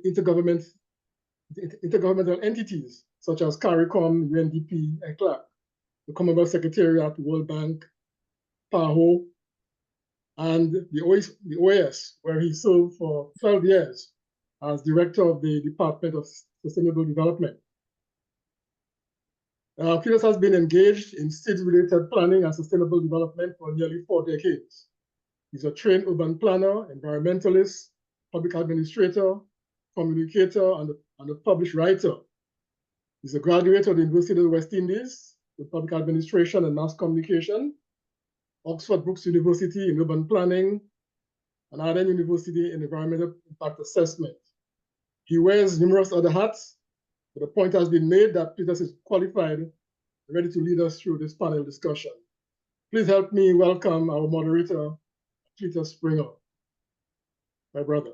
intergovernmental entities such as CARICOM, UNDP, ECLAC, the Commonwealth Secretariat, World Bank, PAHO, and the OAS, where he served for 12 years as director of the Department of Sustainable Development. Cletus has been engaged in state-related planning and sustainable development for nearly 4 decades. He's a trained urban planner, environmentalist, public administrator, communicator, and a published writer. He's a graduate of the University of the West Indies in public administration and mass communication, Oxford Brookes University in urban planning, and Arden University in environmental impact assessment. He wears numerous other hats, but the point has been made that Cletus is qualified and ready to lead us through this panel discussion. Please help me welcome our moderator, Cletus Springer. My brother,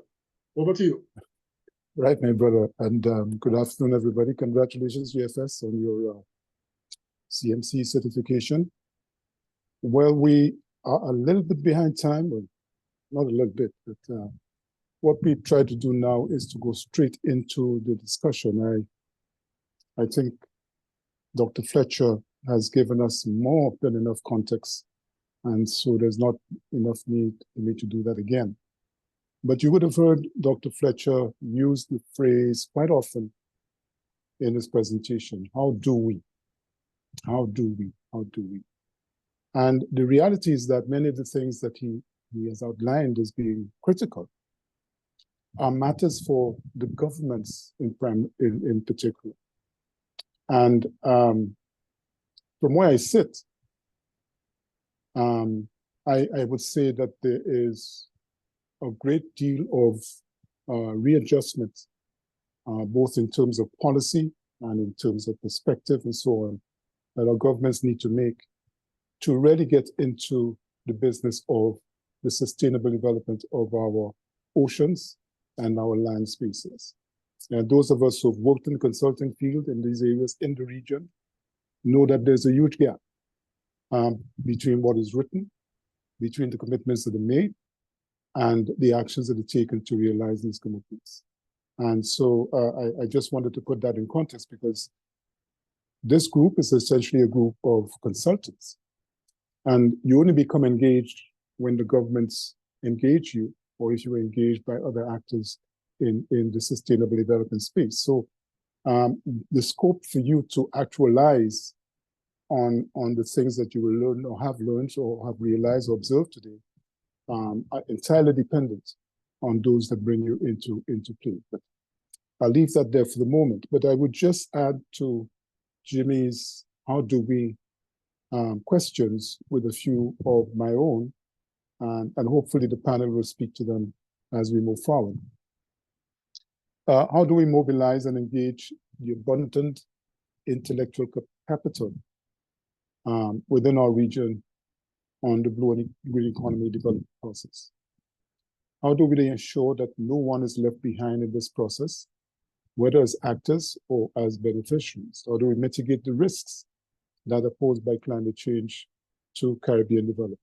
over to you. Right, my brother, and good afternoon, everybody. Congratulations, VFS, on your CIMC certification. Well, we are a little bit behind time, well, not a little bit, but what we try to do now is to go straight into the discussion. I think Dr. Fletcher has given us more than enough context, and so there's not enough need for me to do that again. But you would have heard Dr. Fletcher use the phrase quite often in his presentation, how do we? How do we? How do we? And the reality is that many of the things that he has outlined as being critical are matters for the governments in particular. And from where I sit, I would say that there is a great deal of readjustment, both in terms of policy and in terms of perspective and so on, that our governments need to make to really get into the business of the sustainable development of our oceans and our land spaces. And those of us who've worked in the consulting field in these areas in the region know that there's a huge gap between what is written, between the commitments that are made, and the actions that are taken to realize these commitments. And so I just wanted to put that in context, because this group is essentially a group of consultants. And you only become engaged when the governments engage you, or if you are engaged by other actors in the sustainable development space. So the scope for you to actualize on the things that you will learn or have learned or have realized or observed today are entirely dependent on those that bring you into play. But I'll leave that there for the moment. But I would just add to Jimmy's how do we questions with a few of my own, and hopefully the panel will speak to them as we move forward. How do we mobilize and engage the abundant intellectual capital within our region on the blue and green economy development process? How do we ensure that no one is left behind in this process, whether as actors or as beneficiaries? How do we mitigate the risks that are posed by climate change to Caribbean development?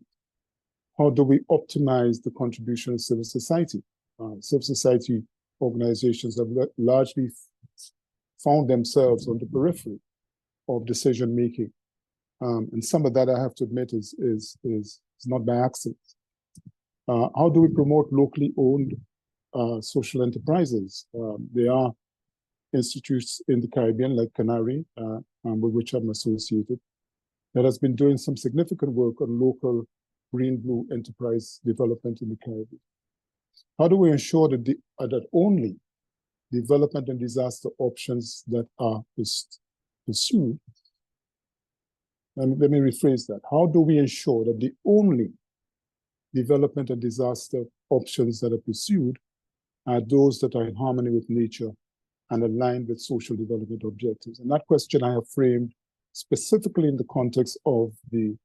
How do we optimize the contribution of civil society? Civil society organizations have largely found themselves on the periphery of decision-making. And some of that, I have to admit, is not by accident. How do we promote locally owned social enterprises? There are institutes in the Caribbean, like Canary, with which I'm associated, that has been doing some significant work on local green-blue enterprise development in the Caribbean. How do we ensure that, that only development and disaster options that are pursued, let me rephrase that. How do we ensure that the only development and disaster options that are pursued are those that are in harmony with nature and aligned with social development objectives? And that question I have framed specifically in the context of the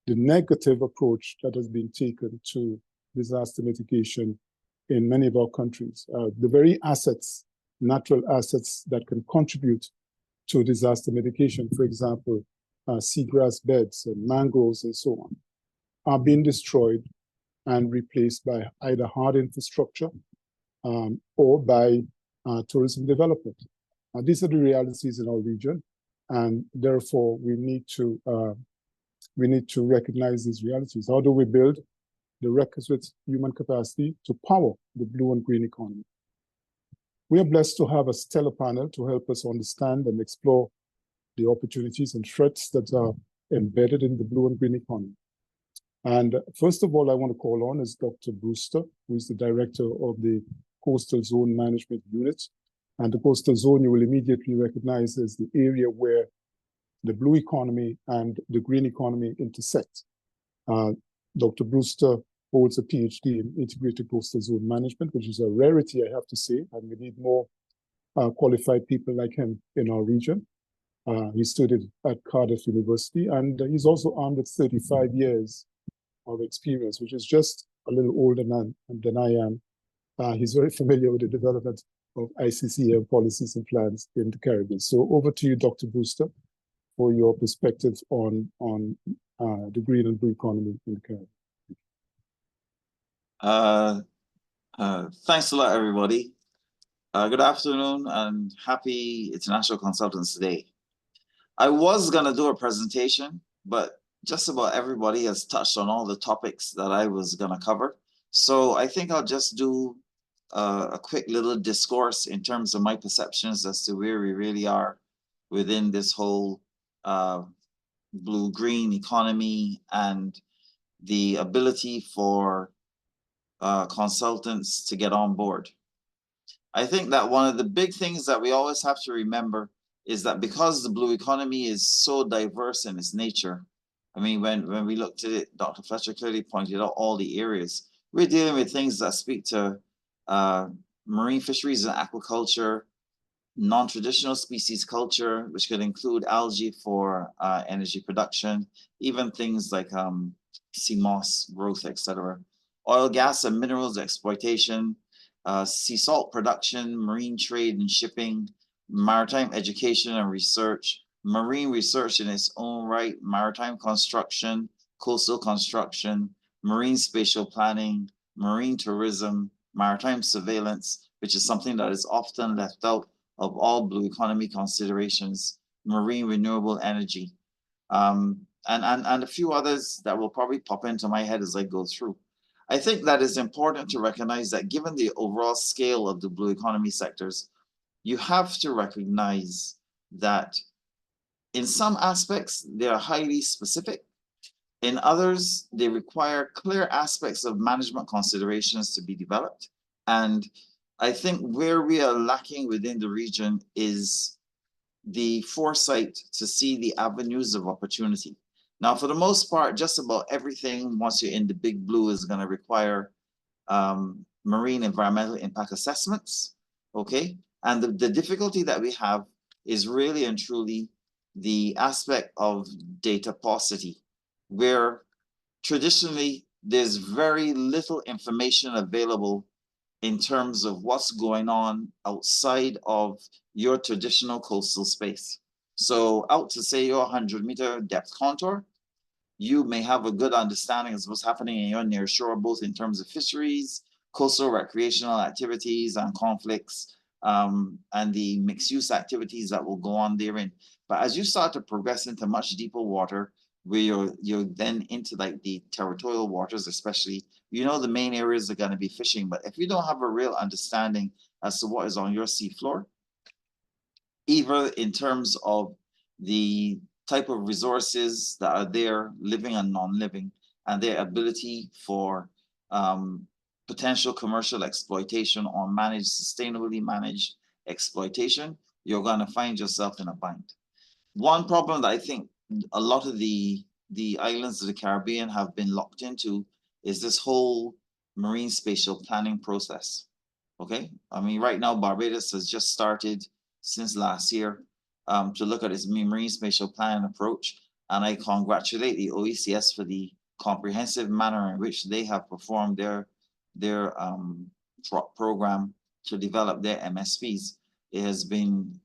negative approach that has been taken to disaster mitigation in many of our countries. The very assets, natural assets that can contribute to disaster mitigation, for example, seagrass beds and mangroves and so on, are being destroyed and replaced by either hard infrastructure or by tourism development. These are the realities in our region, and therefore we need to recognize these realities. How do we build the requisite human capacity to power the blue and green economy? We are blessed to have a stellar panel to help us understand and explore the opportunities and threats that are embedded in the blue and green economy. And first of all, I want to call on is Dr. Brewster, who is the director of the Coastal Zone Management Unit. And the coastal zone you will immediately recognize as the area where the blue economy and the green economy intersect. Dr. Brewster holds a PhD in integrated coastal zone management, which is a rarity, I have to say, and we need more qualified people like him in our region. He studied at Cardiff University, and he's also armed with 35 years of experience, which is just a little older than I am. He's very familiar with the development of ICCM policies and plans in the Caribbean. So over to you, Dr. Brewster, for your perspective on the green and blue economy in the Caribbean. Thanks a lot, everybody. Good afternoon and happy International Consultants Day. I was going to do a presentation, but just about everybody has touched on all the topics that I was going to cover. So I think I'll just do a quick little discourse in terms of my perceptions as to where we really are within this whole blue-green economy and the ability for consultants to get on board. I think that one of the big things that we always have to remember is that because the blue economy is so diverse in its nature, I mean, when we looked at it, Dr. Fletcher clearly pointed out all the areas. We're dealing with things that speak to marine fisheries and aquaculture, non-traditional species culture, which could include algae for energy production, even things like sea moss growth, etc. Oil, gas, and minerals exploitation, sea salt production, marine trade and shipping, maritime education and research, marine research in its own right, maritime construction, coastal construction, marine spatial planning, marine tourism, maritime surveillance, which is something that is often left out of all blue economy considerations, marine renewable energy, and a few others that will probably pop into my head as I go through. I think that it's important to recognize that given the overall scale of the blue economy sectors, you have to recognize that in some aspects, they are highly specific. In others, they require clear aspects of management considerations to be developed. And I think where we are lacking within the region is the foresight to see the avenues of opportunity. Now, for the most part, just about everything, once you're in the big blue, is going to require marine environmental impact assessments, okay? And the difficulty that we have is really and truly the aspect of data paucity, where traditionally there's very little information available in terms of what's going on outside of your traditional coastal space. So out to say your 100-meter depth contour, you may have a good understanding of what's happening in your near shore, both in terms of fisheries, coastal recreational activities and conflicts, and the mixed use activities that will go on therein. But as you start to progress into much deeper water, where you're then into like the territorial waters, especially, you know, the main areas are going to be fishing. But if you don't have a real understanding as to what is on your seafloor, either in terms of the type of resources that are there, living and non-living, and their ability for potential commercial exploitation or sustainably managed exploitation, you're going to find yourself in a bind. One problem that I think a lot of the islands of the Caribbean have been locked into is this whole marine spatial planning process. Okay, I mean, right now Barbados has just started since last year to look at its marine spatial planning approach, and I congratulate the OECS for the comprehensive manner in which they have performed their program to develop their MSPs. It has been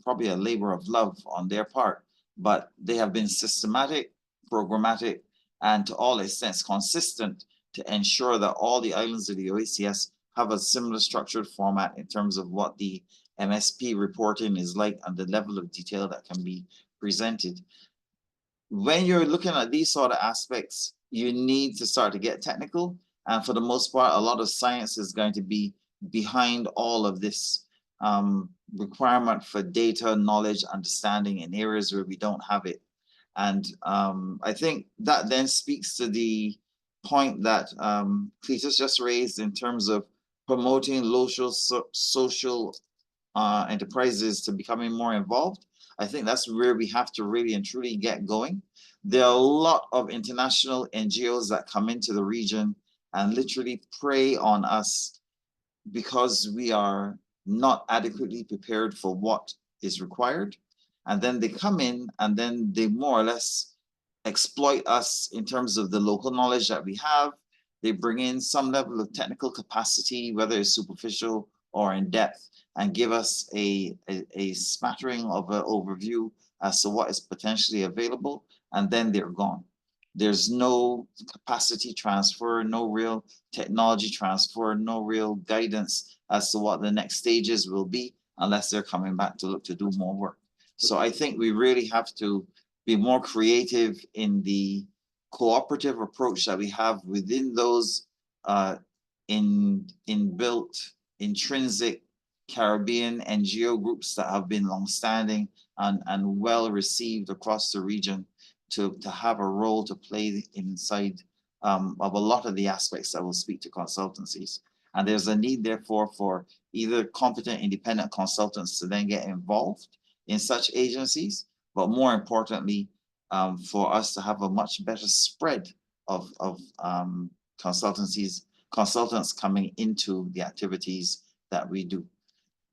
probably a labor of love on their part, but they have been systematic, programmatic, and to all extents consistent to ensure that all the islands of the OECS have a similar structured format in terms of what the MSP reporting is like and the level of detail that can be presented. When you're looking at these sort of aspects, you need to start to get technical. And for the most part, a lot of science is going to be behind all of this requirement for data, knowledge, understanding in areas where we don't have it. And I think that then speaks to the point that Cletus just raised in terms of promoting social enterprises to becoming more involved. I think that's where we have to really and truly get going. There are a lot of international NGOs that come into the region and literally prey on us because we are not adequately prepared for what is required. And then they come in and then they more or less exploit us in terms of the local knowledge that we have. They bring in some level of technical capacity, whether it's superficial or in depth, and give us a smattering of an overview as to what is potentially available, and then they're gone. There's no capacity transfer, no real technology transfer, no real guidance as to what the next stages will be, unless they're coming back to look to do more work. So I think we really have to be more creative in the cooperative approach that we have within those inbuilt, intrinsic Caribbean NGO groups that have been longstanding and well received across the region to have a role to play inside of a lot of the aspects that will speak to consultancies. And there's a need, therefore, for either competent independent consultants to then get involved in such agencies, but more importantly, for us to have a much better spread of consultants coming into the activities that we do.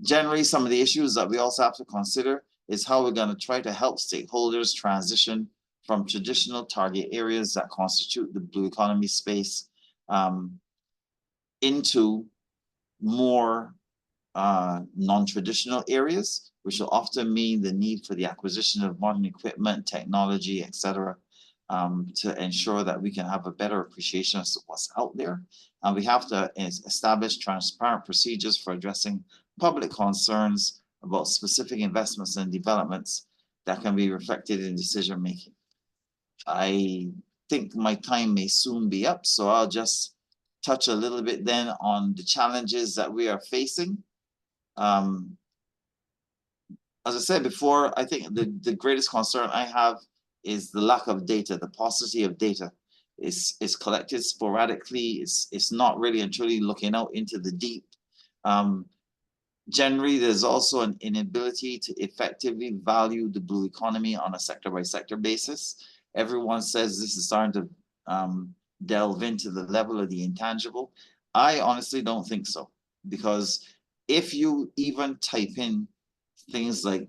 Generally, some of the issues that we also have to consider is how we're going to try to help stakeholders transition from traditional target areas that constitute the blue economy space into more non-traditional areas, which will often mean the need for the acquisition of modern equipment, technology, etc., to ensure that we can have a better appreciation as to what's out there. And we have to establish transparent procedures for addressing public concerns about specific investments and developments that can be reflected in decision making. I think my time may soon be up, so I'll just touch a little bit then on the challenges that we are facing. As I said before, I think the greatest concern I have is the lack of data, the paucity of data. It's collected sporadically. It's not really and truly looking out into the deep. Generally, there's also an inability to effectively value the blue economy on a sector-by-sector basis. Everyone says this is starting to delve into the level of the intangible. I honestly don't think so, because if you even type in things like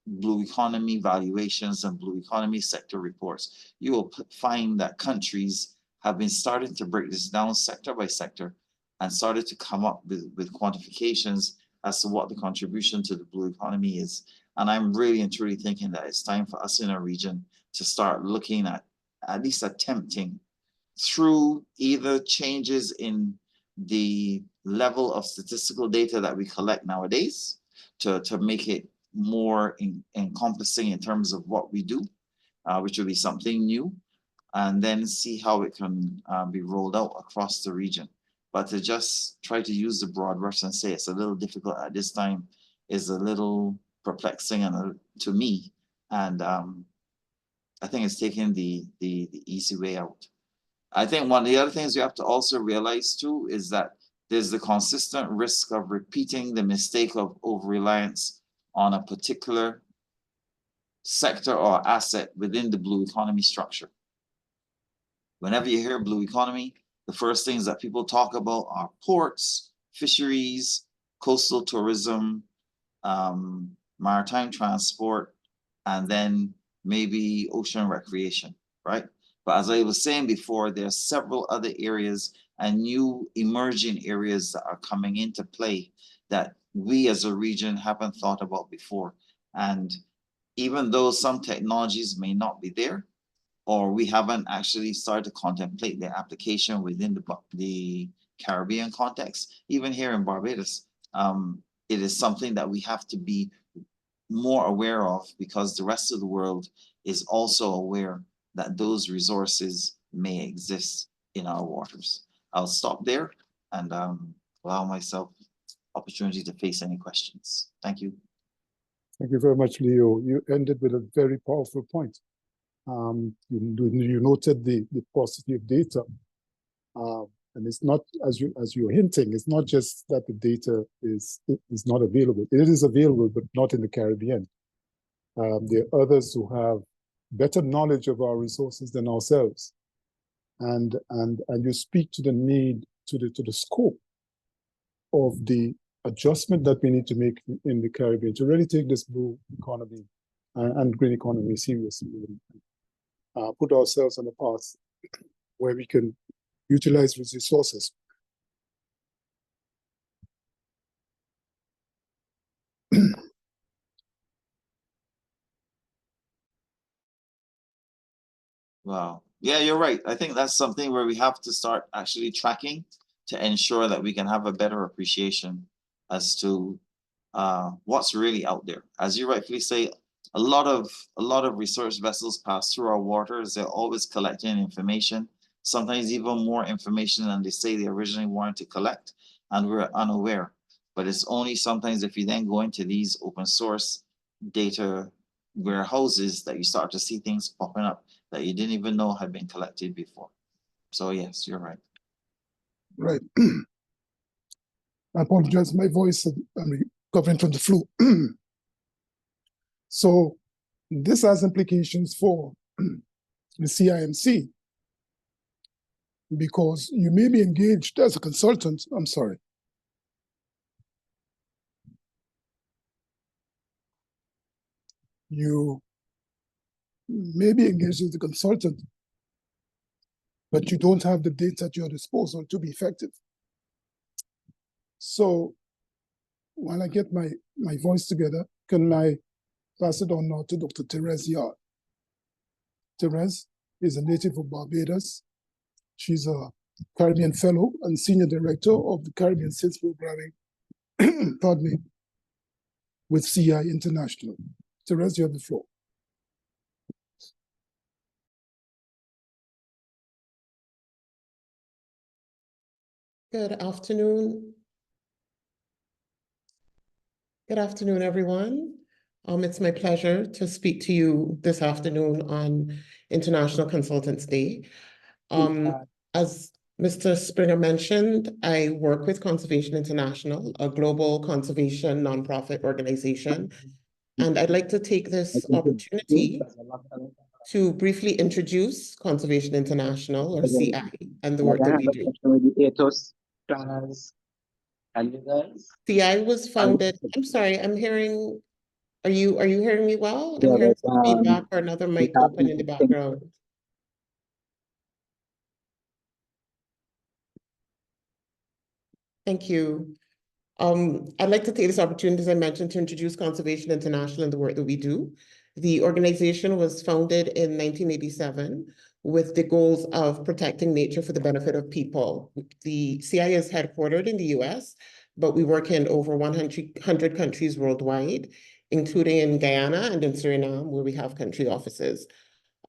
blue economy valuations and blue economy sector reports, you will find that countries have been starting to break this down sector by sector and started to come up with quantifications as to what the contribution to the blue economy is. And I'm really and truly thinking that it's time for us in our region to start looking at least attempting, through either changes in the level of statistical data that we collect nowadays, to make it more encompassing in terms of what we do, which will be something new, and then see how it can be rolled out across the region. But to just try to use the broad brush and say it's a little difficult at this time is a little perplexing and to me. And I think it's taking the easy way out. I think one of the other things you have to also realize too is that there's the consistent risk of repeating the mistake of over-reliance on a particular sector or asset within the blue economy structure. Whenever you hear blue economy, the first things that people talk about are ports, fisheries, coastal tourism, maritime transport, and then maybe ocean recreation, right? But as I was saying before, there are several other areas and new emerging areas that are coming into play that we as a region haven't thought about before. And even though some technologies may not be there, or we haven't actually started to contemplate their application within the Caribbean context, even here in Barbados, it is something that we have to be more aware of, because the rest of the world is also aware that those resources may exist in our waters. I'll stop there and allow myself opportunity to face any questions. Thank you. Thank you very much, Leo. You ended with a very powerful point. You noted the paucity of data, and it's not, as you're hinting, it's not just that the data is not available. It is available, but not in the Caribbean. There are others who have better knowledge of our resources than ourselves, and you speak to the need, to the scope of the adjustment that we need to make in the Caribbean to really take this blue economy and green economy seriously. Put ourselves on a path where we can utilize these resources. Wow. Yeah, you're right. I think that's something where we have to start actually tracking to ensure that we can have a better appreciation as to what's really out there. As you rightfully say, a lot of research vessels pass through our waters. They're always collecting information, sometimes even more information than they say they originally wanted to collect, and we're unaware. But it's only sometimes if you then go into these open source data warehouses that you start to see things popping up that you didn't even know had been collected before. So yes, you're right. Right. I apologize, my voice, I'm recovering from the flu. So this has implications for the CIMC, because you may be engaged as a consultant, I'm sorry. You may be engaged as a consultant, but you don't have the data at your disposal to be effective. So while I get my voice together, can I pass it on now to Dr. Therese Yarde? Therese is a native of Barbados. She's a Caribbean Fellow and Senior Director of the Caribbean Science Programming, pardon me, with CI International. Therese, you have the floor. Good afternoon. Good afternoon, everyone. It's my pleasure to speak to you this afternoon on International Consultants Day. As Mr. Springer mentioned, I work with Conservation International, a global conservation nonprofit organization, and I'd like to take this opportunity to briefly introduce Conservation International, or CI, and the work that we do. CI was founded, I'm sorry, I'm hearing, are you hearing me well? I'm hearing some feedback or another mic open in the background. Thank you. I'd like to take this opportunity, as I mentioned, to introduce Conservation International and the work that we do. The organization was founded in 1987 with the goals of protecting nature for the benefit of people. The CI is headquartered in the US, but we work in over 100 countries worldwide, including in Guyana and in Suriname, where we have country offices.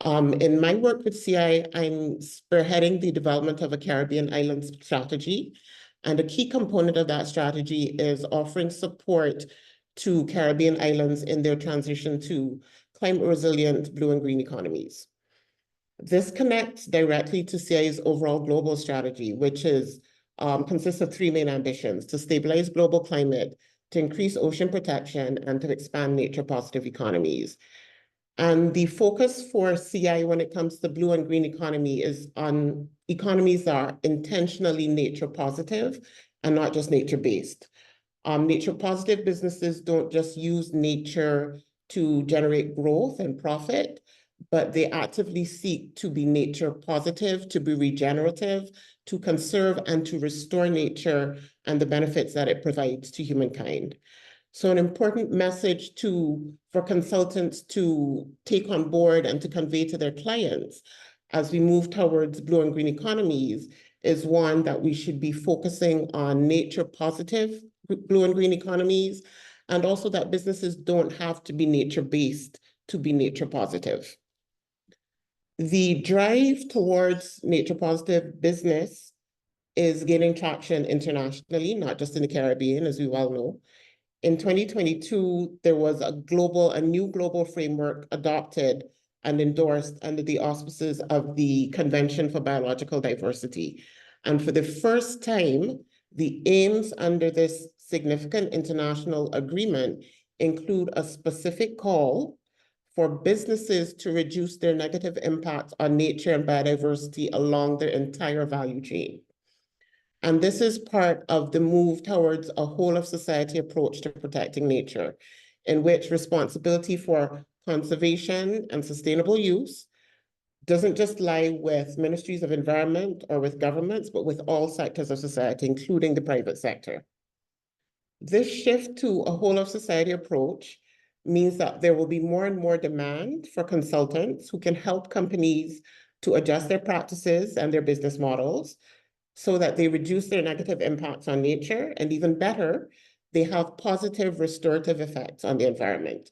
In my work with CI, I'm spearheading the development of a Caribbean island strategy. And a key component of that strategy is offering support to Caribbean islands in their transition to climate resilient blue and green economies. This connects directly to CI's overall global strategy, which is consists of three main ambitions: to stabilize global climate, to increase ocean protection, and to expand nature positive economies. And the focus for CI when it comes to blue and green economy is on economies that are intentionally nature positive and not just nature based. Nature positive businesses don't just use nature to generate growth and profit, but they actively seek to be nature positive, to be regenerative, to conserve and to restore nature and the benefits that it provides to humankind. So an important message for consultants to take on board and to convey to their clients as we move towards blue and green economies is one that we should be focusing on nature positive blue and green economies, and also that businesses don't have to be nature-based to be nature positive. The drive towards nature positive business is gaining traction internationally, not just in the Caribbean, as we well know. In 2022, there was a new global framework adopted and endorsed under the auspices of the Convention for Biological Diversity. And for the first time, the aims under this significant international agreement include a specific call for businesses to reduce their negative impact on nature and biodiversity along their entire value chain. And this is part of the move towards a whole of society approach to protecting nature, in which responsibility for conservation and sustainable use doesn't just lie with ministries of environment or with governments, but with all sectors of society, including the private sector. This shift to a whole of society approach means that there will be more and more demand for consultants who can help companies to adjust their practices and their business models so that they reduce their negative impacts on nature, and even better, they have positive restorative effects on the environment.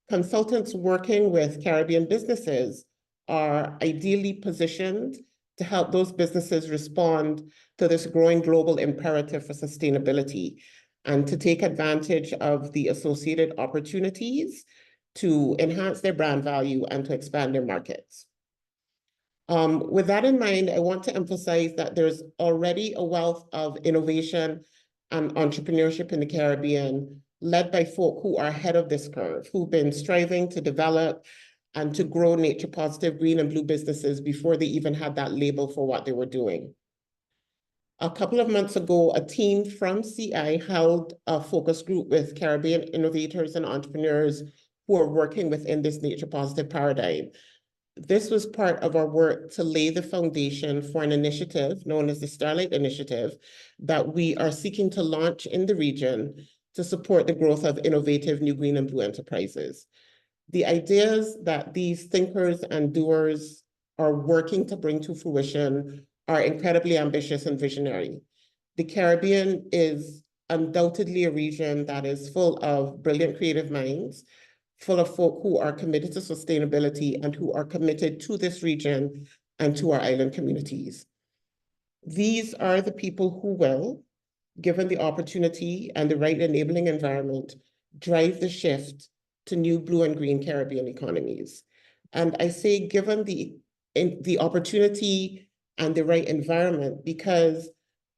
Consultants working with Caribbean businesses are ideally positioned to help those businesses respond to this growing global imperative for sustainability and to take advantage of the associated opportunities to enhance their brand value and to expand their markets. With that in mind, I want to emphasize that there's already a wealth of innovation and entrepreneurship in the Caribbean, led by folk who are ahead of this curve, who've been striving to develop and to grow nature positive green and blue businesses before they even had that label for what they were doing. A couple of months ago, a team from CI held a focus group with Caribbean innovators and entrepreneurs who are working within this nature positive paradigm. This was part of our work to lay the foundation for an initiative known as the Starlight Initiative that we are seeking to launch in the region to support the growth of innovative new green and blue enterprises. The ideas that these thinkers and doers are working to bring to fruition are incredibly ambitious and visionary. The Caribbean is undoubtedly a region that is full of brilliant creative minds, full of folk who are committed to sustainability and who are committed to this region and to our island communities. These are the people who will, given the opportunity and the right enabling environment, drive the shift to new blue and green Caribbean economies. And I say given the opportunity and the right environment, because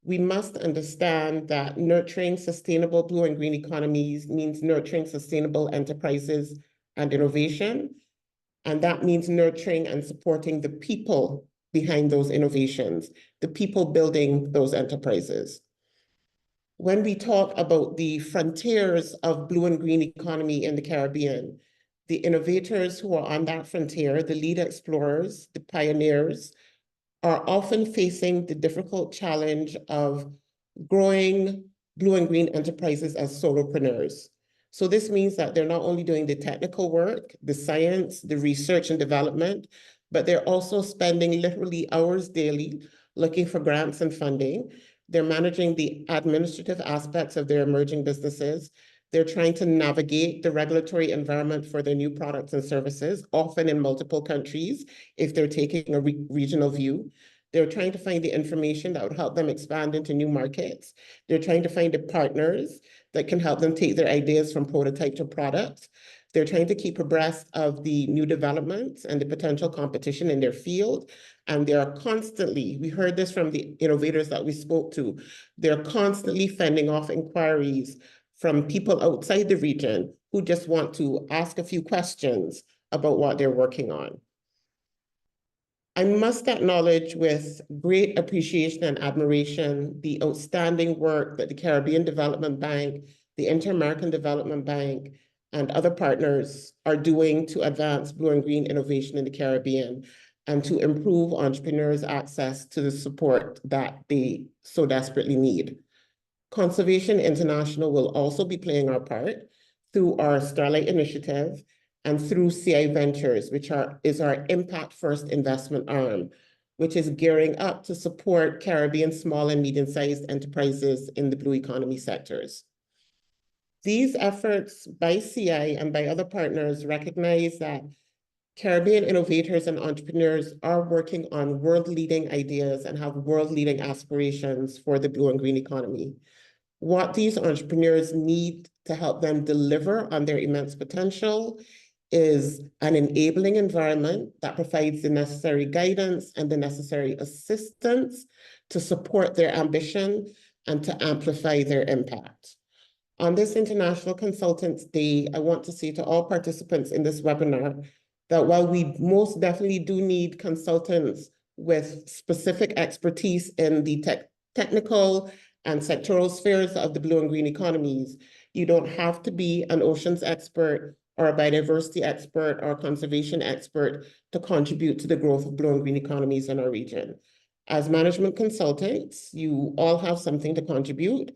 we must understand that nurturing sustainable blue and green economies means nurturing sustainable enterprises and innovation. And that means nurturing and supporting the people behind those innovations, the people building those enterprises. When we talk about the frontiers of blue and green economy in the Caribbean, the innovators who are on that frontier, the lead explorers, the pioneers, are often facing the difficult challenge of growing blue and green enterprises as solopreneurs. So this means that they're not only doing the technical work, the science, the research and development, but they're also spending literally hours daily looking for grants and funding. They're managing the administrative aspects of their emerging businesses. They're trying to navigate the regulatory environment for their new products and services, often in multiple countries, if they're taking a regional view. They're trying to find the information that would help them expand into new markets. They're trying to find the partners that can help them take their ideas from prototype to product. They're trying to keep abreast of the new developments and the potential competition in their field. And they are constantly, we heard this from the innovators that we spoke to, they're constantly fending off inquiries from people outside the region who just want to ask a few questions about what they're working on. I must acknowledge with great appreciation and admiration the outstanding work that the Caribbean Development Bank, the Inter-American Development Bank, and other partners are doing to advance blue and green innovation in the Caribbean and to improve entrepreneurs' access to the support that they so desperately need. Conservation International will also be playing our part through our Starlight Initiative and through CI Ventures, which is our impact-first investment arm, which is gearing up to support Caribbean small and medium-sized enterprises in the blue economy sectors. These efforts by CI and by other partners recognize that Caribbean innovators and entrepreneurs are working on world-leading ideas and have world-leading aspirations for the blue and green economy. What these entrepreneurs need to help them deliver on their immense potential is an enabling environment that provides the necessary guidance and the necessary assistance to support their ambition and to amplify their impact. On this International Consultants Day, I want to say to all participants in this webinar that while we most definitely do need consultants with specific expertise in the technical and sectoral spheres of the blue and green economies, you don't have to be an oceans expert or a biodiversity expert or a conservation expert to contribute to the growth of blue and green economies in our region. As management consultants, you all have something to contribute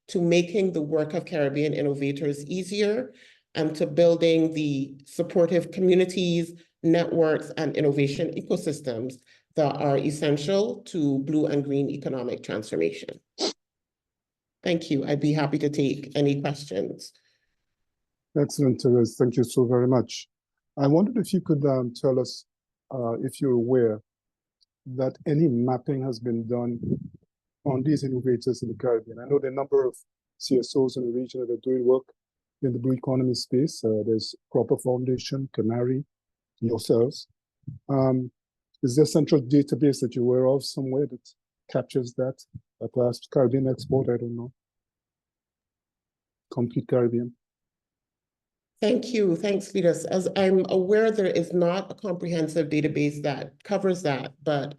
to making the work of Caribbean innovators easier and to building the supportive communities, networks, and innovation ecosystems that are essential to blue and green economic transformation. Thank you. I'd be happy to take any questions. Excellent, Therese. Thank you so very much. I wondered if you could tell us if you're aware that any mapping has been done on these innovators in the Caribbean. I know there are a number of CSOs in the region that are doing work in the blue economy space. There's Proper Foundation, Canary, yourselves. Is there a central database that you're aware of somewhere that captures that? Perhaps Caribbean Export, I don't know. Complete Caribbean. Thank you. Thanks, Cletus. As I'm aware, there is not a comprehensive database that covers that, but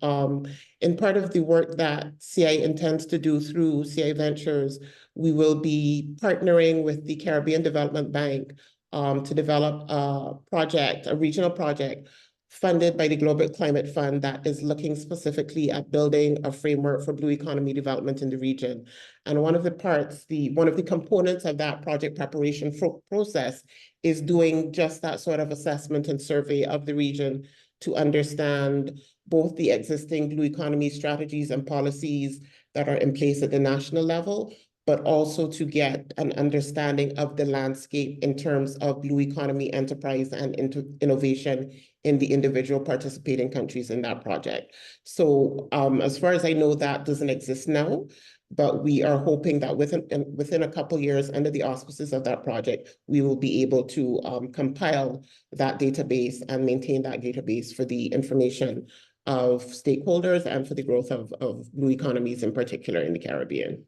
in part of the work that CI intends to do through CI Ventures, we will be partnering with the Caribbean Development Bank to develop a project, a regional project funded by the Global Climate Fund that is looking specifically at building a framework for blue economy development in the region. And one of the parts, one of the components of that project preparation process is doing just that sort of assessment and survey of the region to understand both the existing blue economy strategies and policies that are in place at the national level, but also to get an understanding of the landscape in terms of blue economy enterprise and innovation in the individual participating countries in that project. So as far as I know, that doesn't exist now, but we are hoping that within a couple of years under the auspices of that project, we will be able to compile that database and maintain that database for the information of stakeholders and for the growth of blue economies in particular in the Caribbean.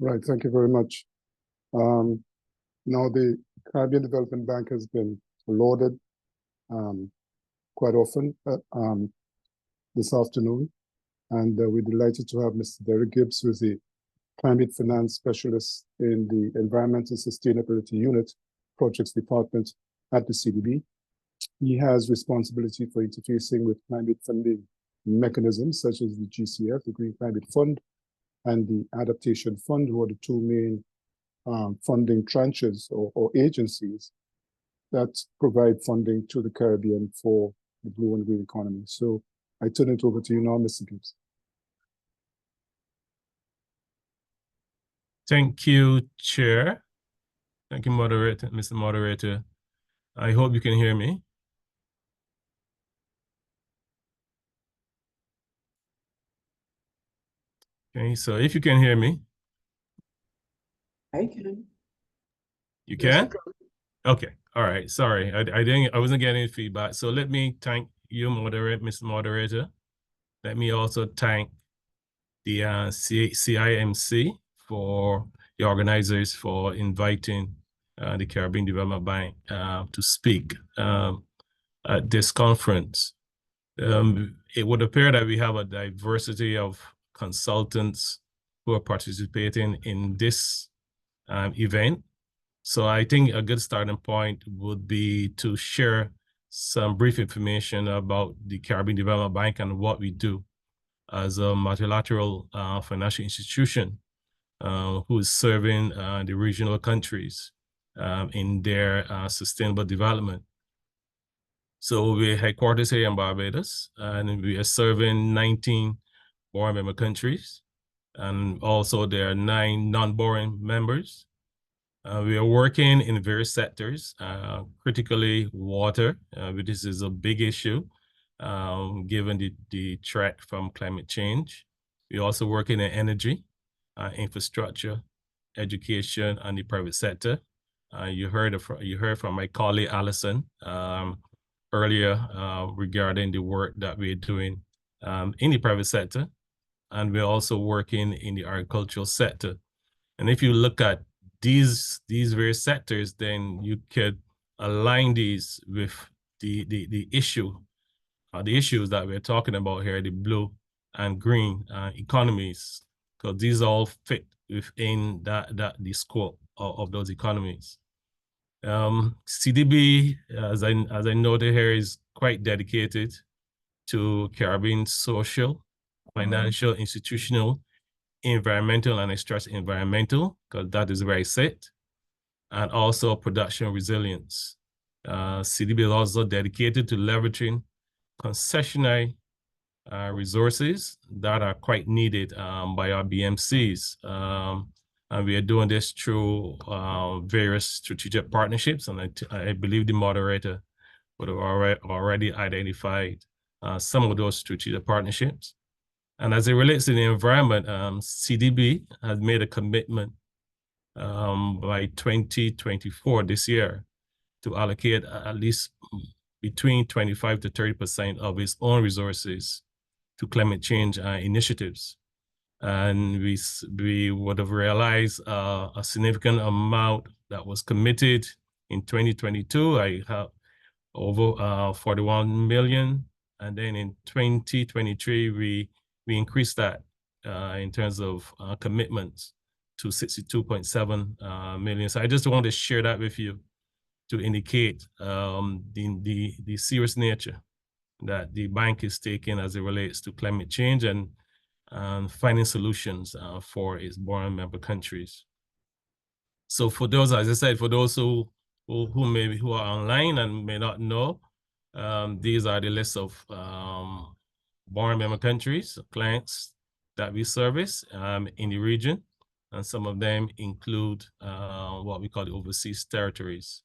Right, thank you very much. Now the Caribbean Development Bank has been lauded quite often this afternoon, and we're delighted to have Mr. Derek Gibbs, who is the Climate Finance Specialist in the Environmental Sustainability Unit Projects Department at the CDB. He has responsibility for interfacing with climate funding mechanisms such as the GCF, the Green Climate Fund, and the Adaptation Fund, who are the two main funding tranches or agencies that provide funding to the Caribbean for the blue and green economy. So I turn it over to you now, Mr. Gibbs. Thank you, Chair. Thank you, Moderator, Mr. Moderator. I hope you can hear me. Okay, so if you can hear me. I can. You can? Okay, all right, sorry. I wasn't getting any feedback. So let me thank you, Mr. Moderator. Let me also thank the CIMC for the organizers for inviting the Caribbean Development Bank to speak at this conference. It would appear that we have a diversity of consultants who are participating in this event. So I think a good starting point would be to share some brief information about the Caribbean Development Bank and what we do as a multilateral financial institution who is serving the regional countries in their sustainable development. So we're headquarters here in Barbados, and we are serving 19 borrowing member countries. And also there are 9 non-borrowing members. We are working in various sectors, critically water, which is a big issue, given the threat from climate change. We also work in energy, infrastructure, education, and the private sector. You heard from my colleague Alison earlier regarding the work that we're doing in the private sector, and we're also working in the agricultural sector. And if you look at these various sectors, then you could align these with the issues that we're talking about here, the blue and green economies, because these all fit within the scope of those economies. CDB, as I noted here, is quite dedicated to Caribbean social, financial, institutional, environmental, and I stress environmental, because that is where I sit, and also production resilience. CDB is also dedicated to leveraging concessionary resources that are quite needed by our BMCs. And we are doing this through various strategic partnerships, and I believe the moderator would have already identified some of those strategic partnerships. And as it relates to the environment, CDB has made a commitment by 2024, this year, to allocate at least between 25 to 30% of its own resources to climate change initiatives. And we would have realized a significant amount that was committed in 2022. I have over 41 million. And then in 2023, we increased that in terms of commitments to 62.7 million. So I just want to share that with you to indicate the serious nature that the bank is taking as it relates to climate change and finding solutions for its borrowing member countries. So for those, as I said, for those who are online and may not know, these are the list of borrowing member countries, clients that we service in the region, and some of them include what we call the overseas territories.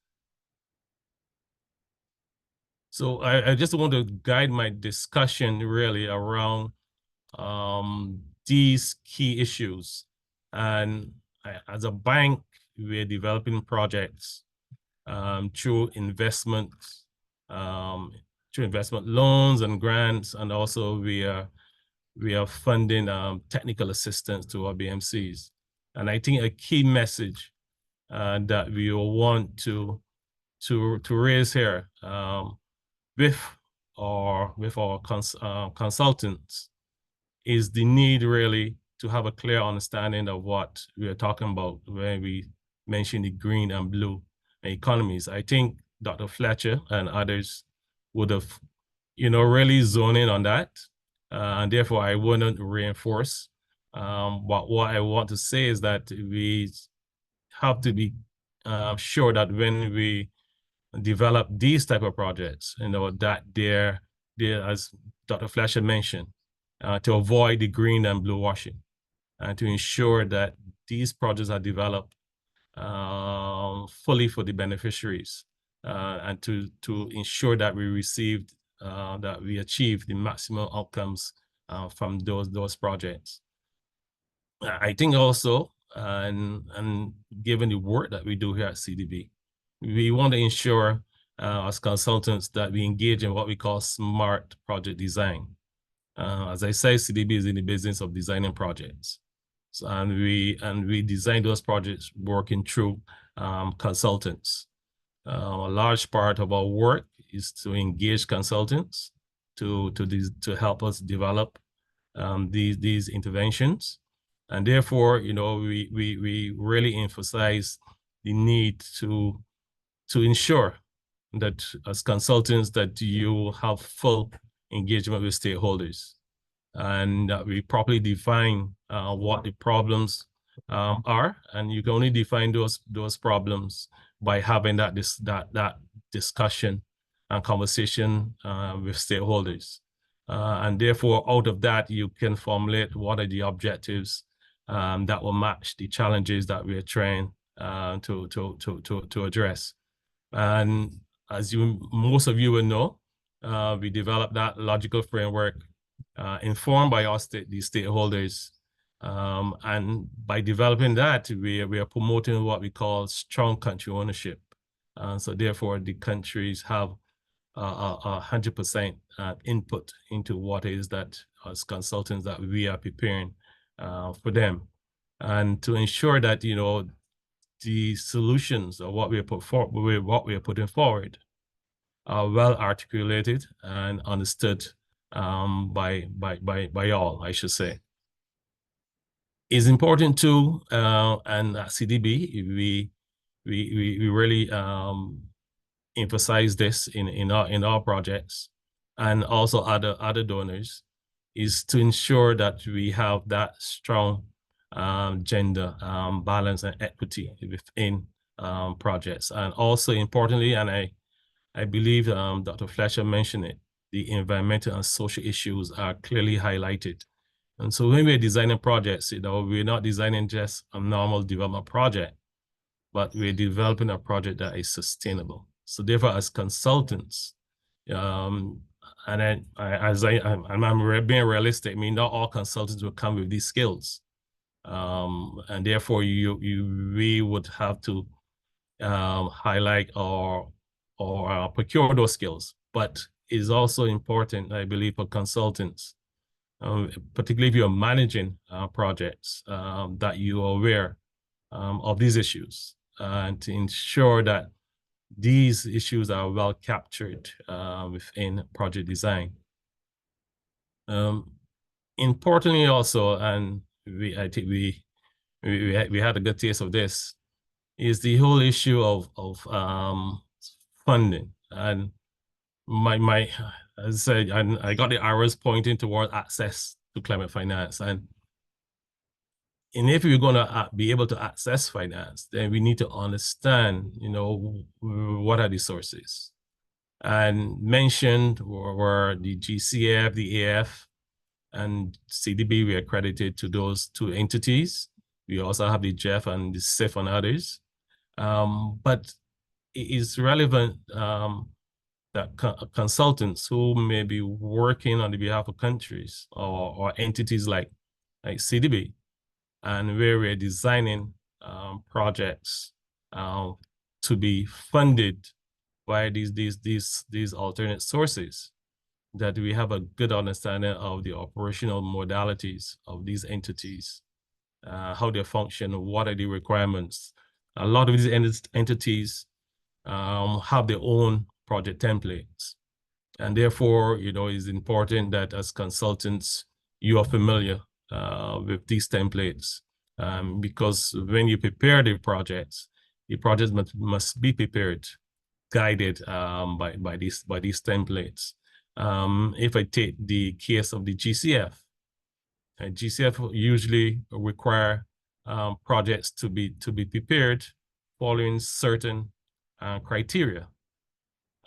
So I just want to guide my discussion really around these key issues. And as a bank, we're developing projects through investment loans and grants, and also we are funding technical assistance to our BMCs. And I think a key message that we will want to raise here with our consultants is the need really to have a clear understanding of what we are talking about when we mention the green and blue economies. I think Dr. Fletcher and others would have, really zoned in on that, and therefore I wouldn't reinforce. But what I want to say is that we have to be sure that when we develop these type of projects, that they're as Dr. Fletcher mentioned, to avoid the green and blue washing, and to ensure that these projects are developed fully for the beneficiaries, and to ensure that we achieve the maximum outcomes from those projects. I think also, and given the work that we do here at CDB, we want to ensure as consultants that we engage in what we call smart project design. As I say, CDB is in the business of designing projects. So, and we design those projects working through consultants. A large part of our work is to engage consultants to help us develop these interventions. And therefore, we really emphasize the need to ensure that as consultants that you have full engagement with stakeholders, and that we properly define what the problems are, and you can only define those problems by having that discussion conversation with stakeholders. And therefore, out of that, you can formulate what are the objectives that will match the challenges that we are trying to address. And as most of you will know, we developed that logical framework informed by the stakeholders. And by developing that, we are promoting what we call strong country ownership. So therefore, the countries have 100% input into what is that as consultants that we are preparing for them. And to ensure that, you know, the solutions or what we are putting forward are well articulated and understood by all, I should say. It's important too, and at CDB, we really emphasize this in our projects, and also other donors, is to ensure that we have that strong gender balance and equity within projects. And also importantly, and I believe Dr. Fletcher mentioned it, the environmental and social issues are clearly highlighted. And so when we're designing projects, you know, we're not designing just a normal development project, but we're developing a project that is sustainable. So therefore, as consultants, and then I'm being realistic, I mean, not all consultants will come with these skills. And therefore, we would have to highlight or procure those skills. But it's also important, I believe, for consultants, particularly if you're managing projects, that you are aware of these issues, and to ensure that these issues are well captured within project design. Importantly also, and I think we had a good taste of this, is the whole issue of funding. And as I said, I got the arrows pointing toward access to climate finance. And if we're going to be able to access finance, then we need to understand, you know, what are the sources. And mentioned were the GCF, the AF, and CDB. We are accredited to those two entities. We also have the JEF and the CIF and others. But it is relevant that consultants who may be working on the behalf of countries or entities like CDB, and where we're designing projects to be funded by these alternate sources, that we have a good understanding of the operational modalities of these entities, how they function, what are the requirements. A lot of these entities have their own project templates. And therefore, you know, it's important that as consultants, you are familiar with these templates, because when you prepare the projects must be prepared, guided by these prepared. If I take the case of the GCF, GCF usually require projects to be prepared following certain criteria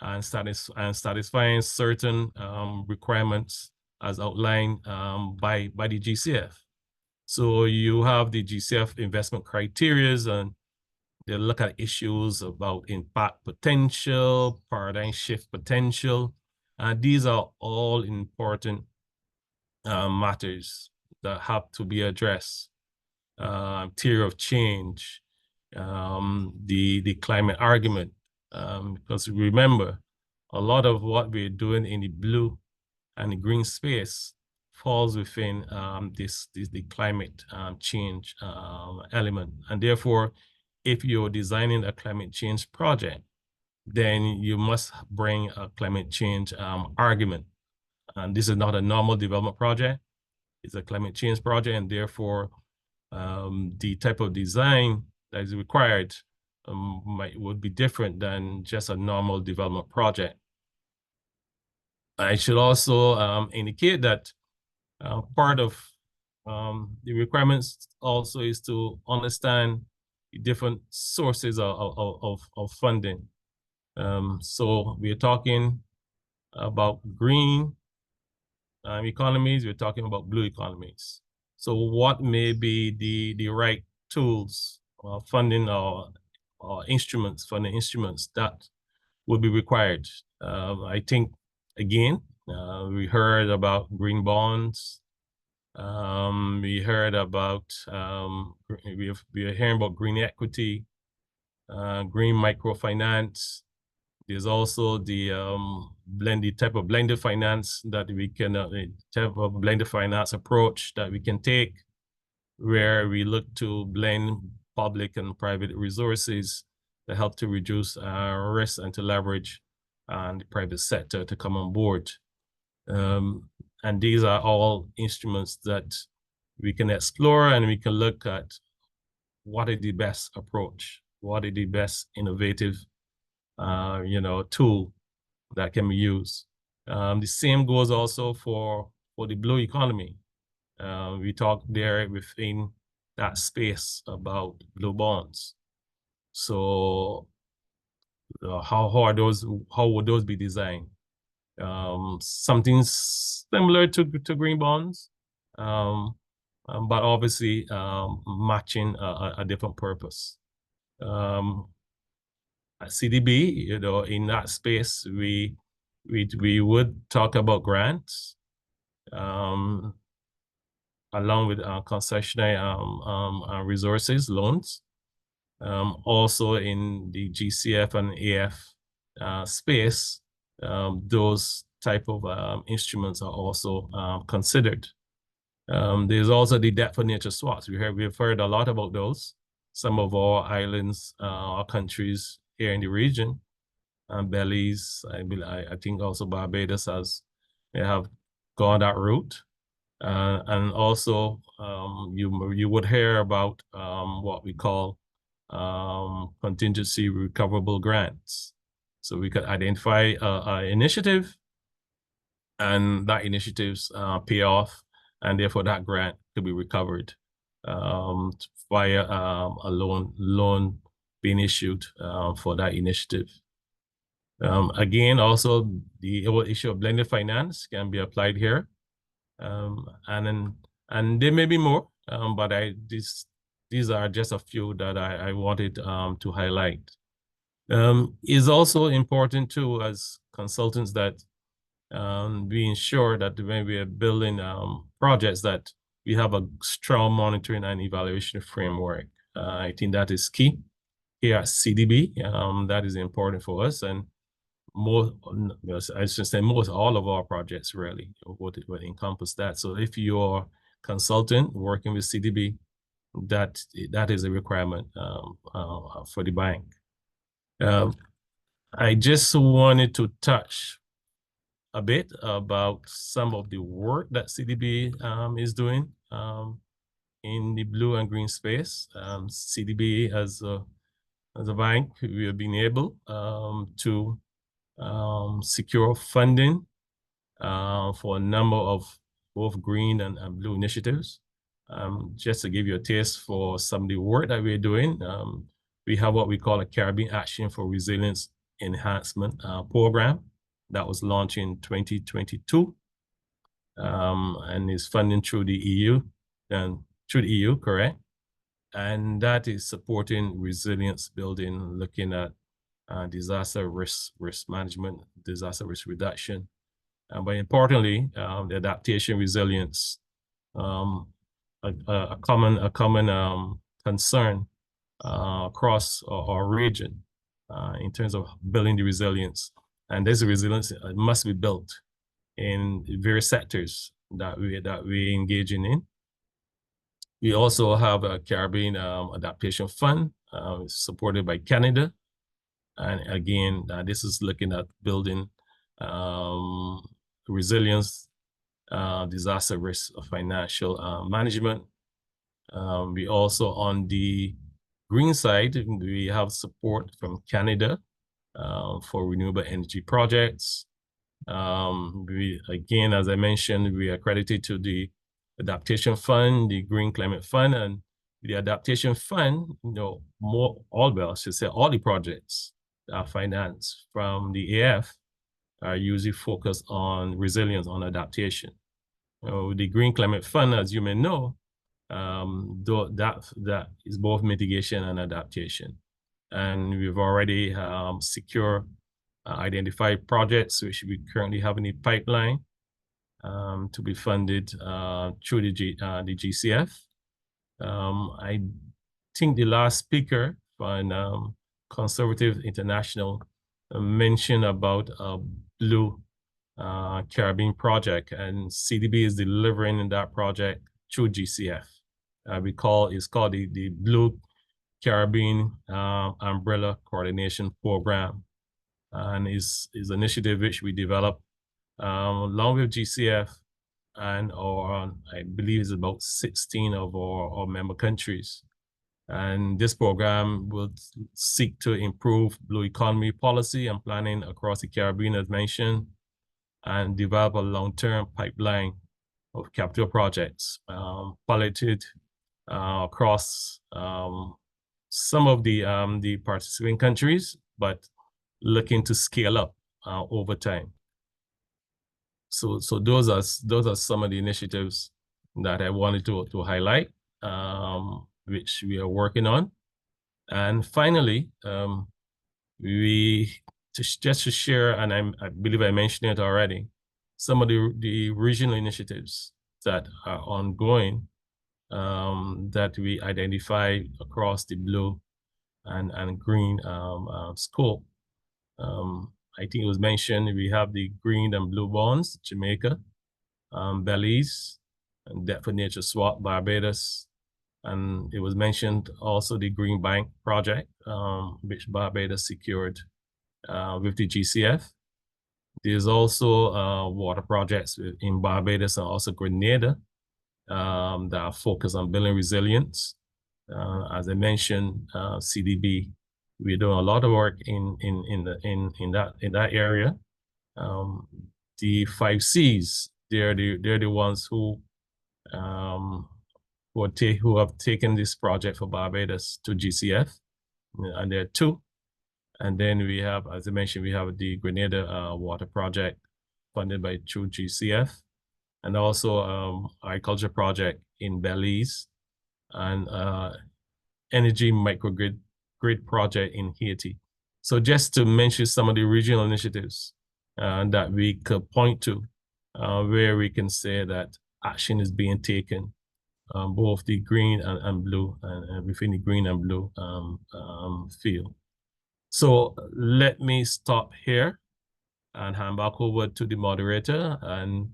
and satisfying certain requirements as outlined by the GCF. So you have the GCF investment criteria, and they look at issues about impact potential, paradigm shift potential, and these are all important matters that have to be addressed. Theory of change, the climate argument, because remember, a lot of what we're doing in the blue and the green space falls within the climate change element. And therefore, if you're designing a climate change project, then you must bring a climate change argument. And this is not a normal development project. It's a climate change project, and therefore the type of design that is required would be different than just a normal development project. I should also indicate that part of the requirements also is to understand the different sources of funding. So we're talking about green economies, we're talking about blue economies. So what may be the right tools, funding or instruments, funding instruments that will be required? I think, again, we heard about green bonds. We heard about, we're hearing about green equity, green microfinance. There's also the type of blended finance that we can, type of blended finance approach that we can take, where we look to blend public and private resources to help to reduce risk and to leverage the private sector to come on board. And these are all instruments that we can explore, and we can look at what is the best approach, what is the best innovative tool that can be used. The same goes also for the blue economy. We talked there within that space about blue bonds. So how would those be designed? Something similar to green bonds, but obviously matching a different purpose. At CDB, in that space, we would talk about grants, along with concessionary resources, loans. Also in the GCF and AF space, those type of instruments are also considered. There's also the debt for nature swaps. We've heard a lot about those. Some of our islands, our countries here in the region, Belize, I think also Barbados they have gone that route. And also you would hear about what we call contingency recoverable grants. So we could identify an initiative, and that initiatives pay off, and therefore that grant could be recovered via a loan being issued for that initiative. Again, also the whole issue of blended finance can be applied here, and there may be more, but these are just a few that I wanted to highlight. It's also important too, as consultants, that we ensure that when we are building projects, that we have a strong monitoring and evaluation framework. I think that is key here at CDB. That is important for us, and I should say most all of our projects really would encompass that. So if you're a consultant working with CDB, that is a requirement for the bank. I just wanted to touch a bit about some of the work that CDB is doing in the blue and green space. CDB as a bank, we have been able to secure funding for a number of both green and blue initiatives. Just to give you a taste for some of the work that we're doing, we have what we call a Caribbean Action for Resilience Enhancement program that was launched in 2022, and is funding through the EU, correct? And that is supporting resilience building, looking at disaster risk management, disaster risk reduction, but importantly, the adaptation resilience, a common concern across our region in terms of building the resilience. And this resilience must be built in various sectors that we're engaging in. We also have a Caribbean Adaptation Fund supported by Canada. And again, this is looking at building resilience, disaster risk financial management. We also, on the green side, we have support from Canada for renewable energy projects. Again, as I mentioned, we are accredited to the Adaptation Fund, the Green Climate Fund, and the Adaptation Fund, all the projects finance from the AF are usually focused on resilience, on adaptation. The Green Climate Fund, as you may know, that is both mitigation and adaptation. And we've already identified projects which we currently have in the pipeline to be funded through the GCF. I think the last speaker from Conservative International mentioned about a Blue Caribbean project, and CDB is delivering that project through GCF. It's called the Blue Caribbean Umbrella Coordination Program, and is an initiative which we developed along with GCF and I believe it's about 16 of our member countries. And this program will seek to improve blue economy policy and planning across the Caribbean, as mentioned, and develop a long-term pipeline of capital projects piloted across some of the participating countries, but looking to scale up over time. So those are some of the initiatives that I wanted to highlight, which we are working on. And finally, just to share, and I believe I mentioned it already, some of the regional initiatives that are ongoing that we identify across the blue and green scope. I think it was mentioned we have the green and blue bonds, Jamaica, Belize, and Debt for Nature Swap, Barbados. And it was mentioned also the Green Bank project, which Barbados secured with the GCF. There's also water projects in Barbados and also Grenada that are focused on building resilience. As I mentioned, CDB, we're doing a lot of work in that area. The 5 Cs, they're the ones who have taken this project for Barbados to GCF, and there are 2. And then we have, as I mentioned, we have the Grenada water project funded by through GCF, and also agriculture project in Belize, and energy microgrid project in Haiti. So just to mention some of the regional initiatives that we could point to, where we can say that action is being taken, both the green and blue, and within the green and blue field. So let me stop here and hand back over to the moderator, and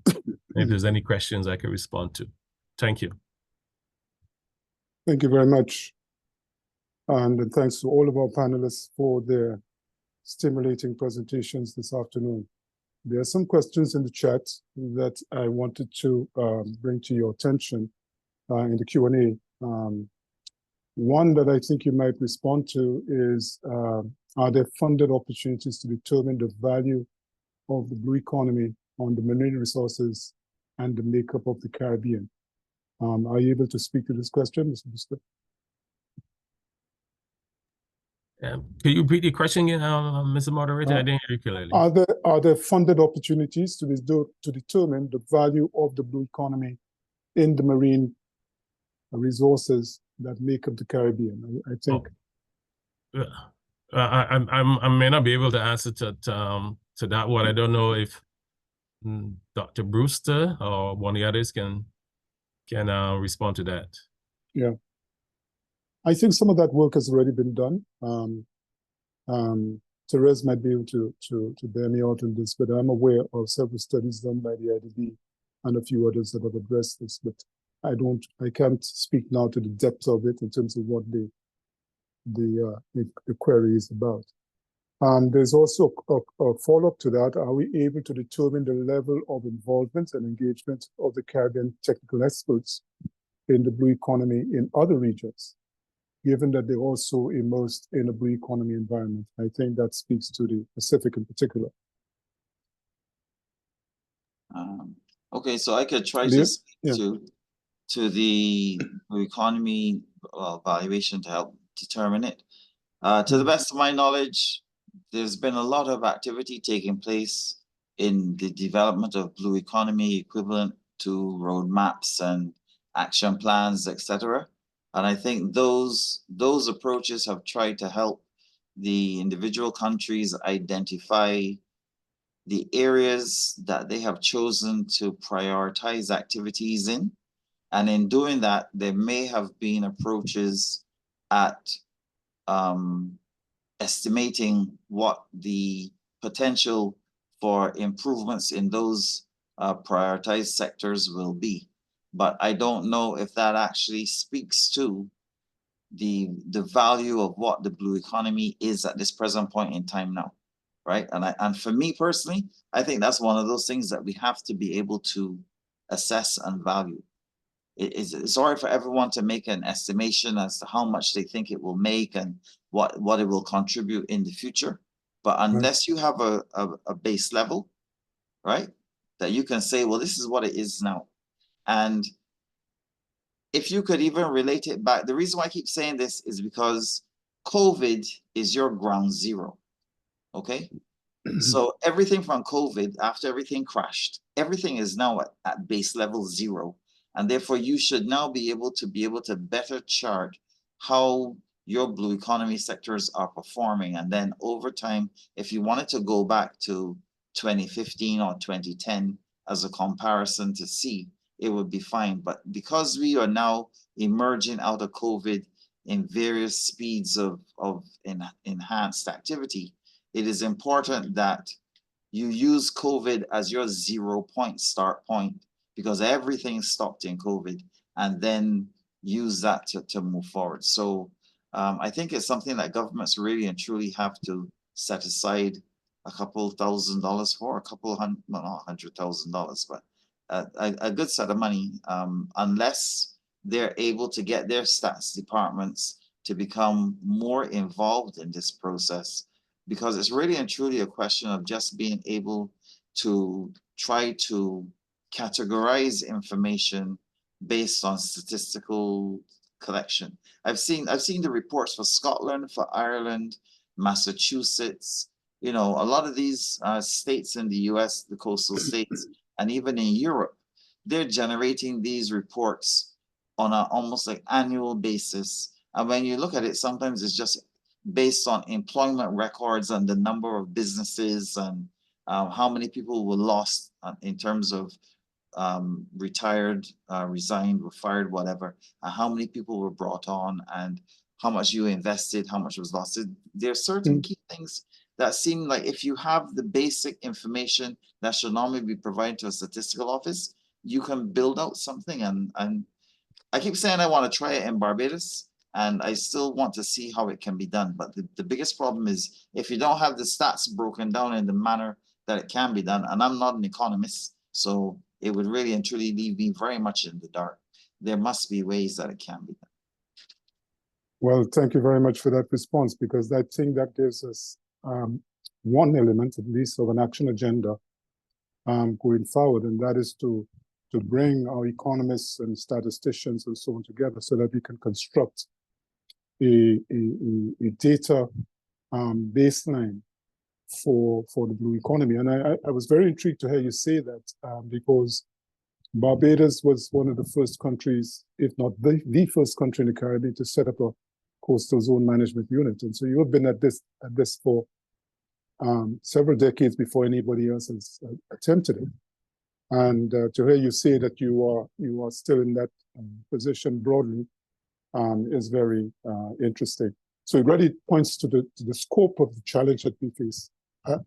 if there's any questions I can respond to. Thank you. Thank you very much. And thanks to all of our panelists for their stimulating presentations this afternoon. There are some questions in the chat that I wanted to bring to your attention in the Q&A. One that I think you might respond to is, are there funded opportunities to determine the value of the blue economy on the marine resources and the makeup of the Caribbean? Are you able to speak to this question, Mr. Brewster? Can you repeat the question again, Mr. Moderator? I didn't hear you clearly. Are there funded opportunities to determine the value of the blue economy in the marine resources that make up the Caribbean? I think. I may not be able to answer to that one. I don't know if Dr. Brewster or one of the others can respond to that. Yeah. I think some of that work has already been done. Therese might be able to bear me out on this, but I'm aware of several studies done by the ICDay and a few others that have addressed this. But I can't speak now to the depth of it in terms of what the query is about. There's also a follow-up to that. Are we able to determine the level of involvement and engagement of the Caribbean technical experts in the blue economy in other regions, given that they're also immersed in a blue economy environment? I think that speaks to the Pacific in particular. Okay, so I could try to speak to the blue economy valuation to help determine it. To the best of my knowledge, there's been a lot of activity taking place in the development of blue economy equivalent to roadmaps and action plans, etc. And I think those approaches have tried to help the individual countries identify the areas that they have chosen to prioritize activities in. And in doing that, there may have been approaches at estimating what the potential for improvements in those prioritized sectors will be. But I don't know if that actually speaks to the value of what the blue economy is at this present point in time now, right? And for me personally, I think that's one of those things that we have to be able to assess and value. It's hard for everyone to make an estimation as to how much they think it will make and what it will contribute in the future. But unless you have a base level, right, that you can say, well, this is what it is now. And if you could even relate it back, the reason why I keep saying this is because COVID is your ground zero, okay? So everything from COVID, after everything crashed, everything is now at base level 0. And therefore you should now be able to better chart how your blue economy sectors are performing. And then over time, if you wanted to go back to 2015 or 2010 as a comparison to see, it would be fine. But because we are now emerging out of COVID in various speeds of enhanced activity, it is important that you use COVID as your 0 point start point, because everything stopped in COVID, and then use that to move forward. So I think it's something that governments really and truly have to set aside a couple $1,000 for, not $100,000, but a good set of money, unless they're able to get their stats departments to become more involved in this process, because it's really and truly a question of just being able to try to categorize information based on statistical collection. I've seen the reports for Scotland, for Ireland, Massachusetts, you know, a lot of these states in the US, the coastal states, and even in Europe, they're generating these reports on an almost like annual basis. And when you look at it, sometimes it's just based on employment records and the number of businesses and how many people were lost in terms of retired, resigned, were fired, whatever, and how many people were brought on and how much you invested, how much was lost. There are certain key things that seem like if you have the basic information that should normally be provided to a statistical office, you can build out something. And I keep saying I want to try it in Barbados, and I still want to see how it can be done. But the biggest problem is if you don't have the stats broken down in the manner that it can be done, and I'm not an economist, so it would really and truly leave me very much in the dark. There must be ways that it can be done. Well, thank you very much for that response, because I think that gives us one element, at least, of an action agenda going forward, and that is to bring our economists and statisticians and so on together so that we can construct a data baseline for the blue economy. And I was very intrigued to hear you say that, because Barbados was one of the first countries, if not the first country in the Caribbean, to set up a coastal zone management unit. And so you have been at this for several decades before anybody else has attempted it. And to hear you say that you are still in that position broadly is very interesting. So it really points to the scope of the challenge that we face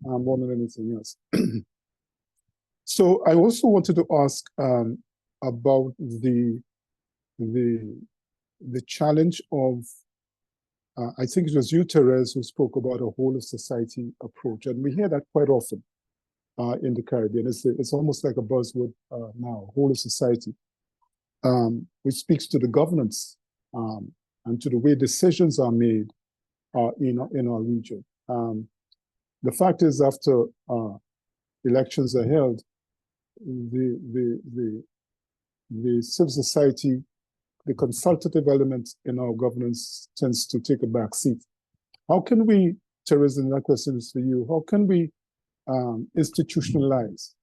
more than anything else. So I also wanted to ask about the challenge of, I think it was you, Therese, who spoke about a whole of society approach, and we hear that quite often in the Caribbean. It's almost like a buzzword now, whole of society, which speaks to the governance and to the way decisions are made in our region. The fact is, after elections are held, the civil society, the consultative element in our governance tends to take a back seat. How can we Therese, and that question is for you. How can we institutionalize,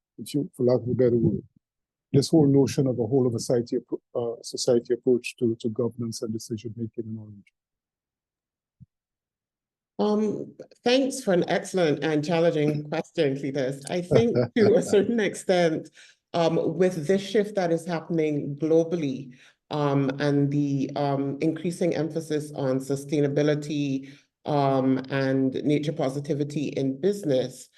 for lack of a better word, this whole notion of a whole of society approach to governance and decision making in our region? Thanks for an excellent and challenging question, Cletus. I think to a certain extent, with this shift that is happening globally, and the increasing emphasis on sustainability and nature positivity in business,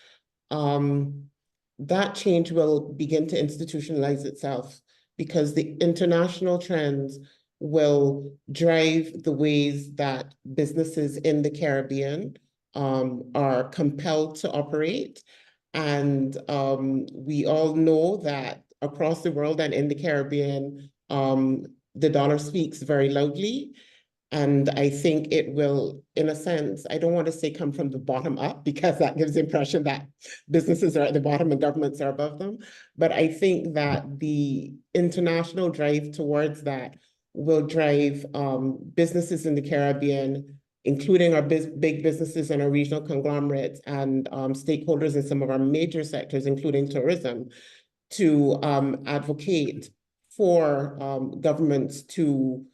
that change will begin to institutionalize itself because the international trends will drive the ways that businesses in the Caribbean are compelled to operate. And we all know that across the world and in the Caribbean, the dollar speaks very loudly. And I think it will, in a sense, I don't want to say come from the bottom up because that gives the impression that businesses are at the bottom and governments are above them. But I think that the international drive towards that will drive businesses in the Caribbean, including our big businesses and our regional conglomerates and stakeholders in some of our major sectors, including tourism, to advocate for governments to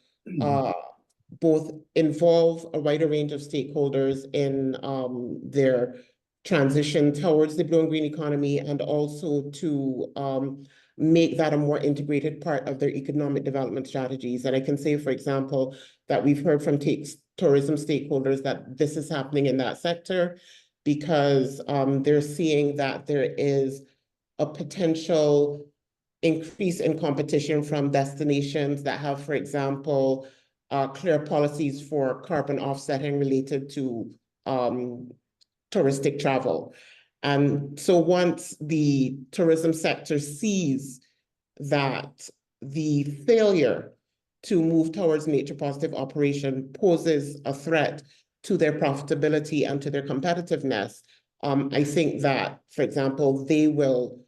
both involve a wider range of stakeholders in their transition towards the blue and green economy, and also to make that a more integrated part of their economic development strategies. And I can say, for example, that we've heard from tourism stakeholders that this is happening in that sector because they're seeing that there is a potential increase in competition from destinations that have, for example, clear policies for carbon offsetting related to touristic travel. And so once the tourism sector sees that the failure to move towards nature positive operation poses a threat to their profitability and to their competitiveness, I think that, for example, they will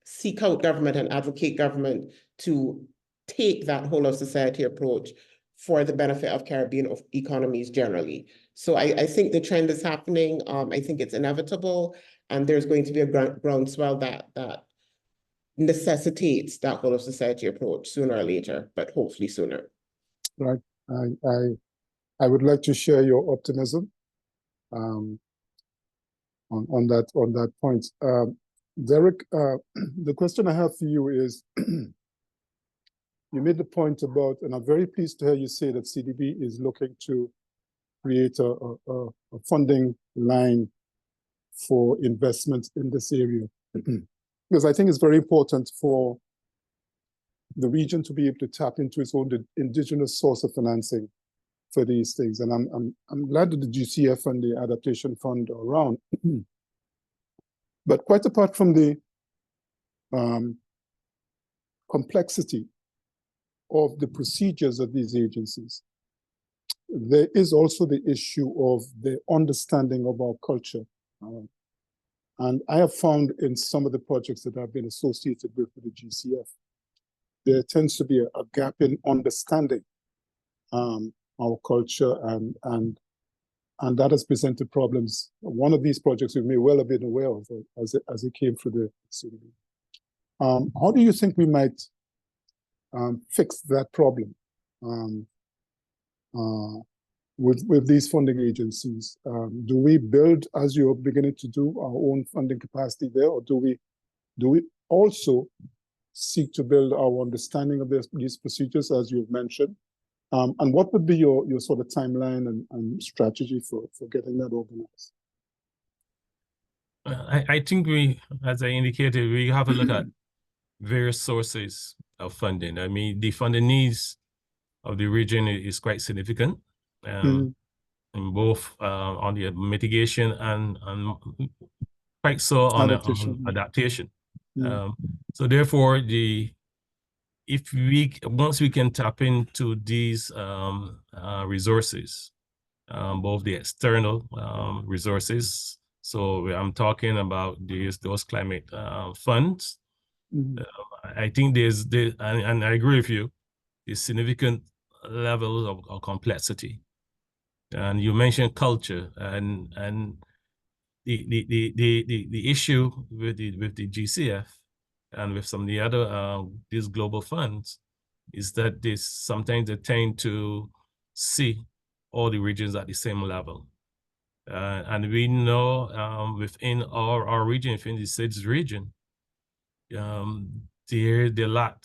seek out government and advocate government to take that whole of society approach for the benefit of Caribbean economies generally. So I think the trend is happening. I think it's inevitable, and there's going to be a groundswell that necessitates that whole of society approach sooner or later, but hopefully sooner. Right. I would like to share your optimism on that point. Derek, the question I have for you is, you made the point about, and I'm very pleased to hear you say that CDB is looking to create a funding line for investments in this area. Because I think it's very important for the region to be able to tap into its own indigenous source of financing for these things. And I'm glad that the GCF and the Adaptation Fund are around. But quite apart from the complexity of the procedures of these agencies, there is also the issue of the understanding of our culture. And I have found in some of the projects that I've been associated with the GCF, there tends to be a gap in understanding our culture, and that has presented problems. One of these projects we may well have been aware of as it came through the CDB. How do you think we might fix that problem with these funding agencies? Do we build, as you're beginning to do, our own funding capacity there, or do we also seek to build our understanding of these procedures, as you've mentioned? And what would be your sort of timeline and strategy for getting that organized? I think we, as I indicated, we have to look at various sources of funding. I mean, the funding needs of the region is quite significant, in both on the mitigation and quite so on adaptation. So therefore, once we can tap into these resources, both the external resources, so I'm talking about those climate funds. I think and I agree with you, there's significant levels of complexity And you mentioned culture, and the issue with the GCF and with some of the other these global funds is that sometimes they tend to see all the regions at the same level. And we know within our region, within the SIDS region, they lack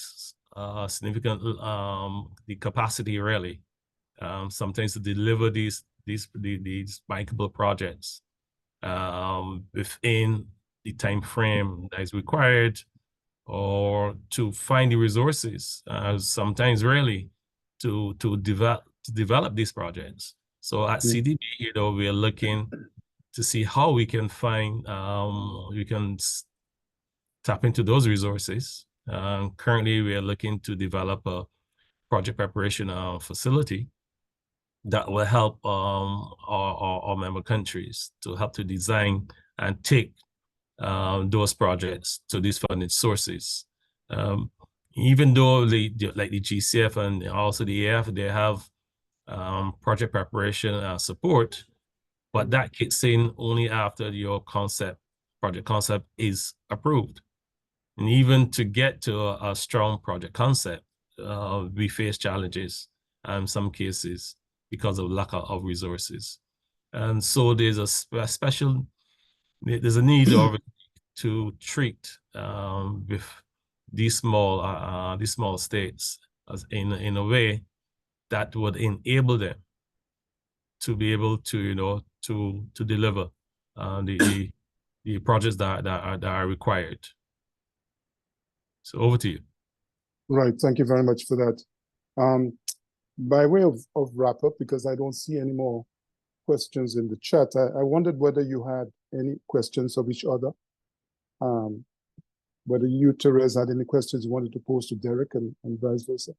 significant the capacity really sometimes to deliver these bankable projects within the time frame that is required, or to find the resources sometimes really to develop these projects. So at CDB, we are looking to see how we can find we can tap into those resources. Currently, we are looking to develop a project preparation facility that will help our member countries to help to design and take those projects to these funding sources. Even though like the GCF and also the AF, they have project preparation support, but that kicks in only after your project concept is approved. And even to get to a strong project concept, we face challenges in some cases because of lack of resources. And so there's there's a need to treat with these small states as in a way that would enable them to be able to to deliver the projects that are required. So over to you. Right, thank you very much for that. By way of wrap up, because I don't see any more questions in the chat, I wondered whether you had any questions of each other. Whether you, Therese, had any questions you wanted to pose to Derek and vice versa.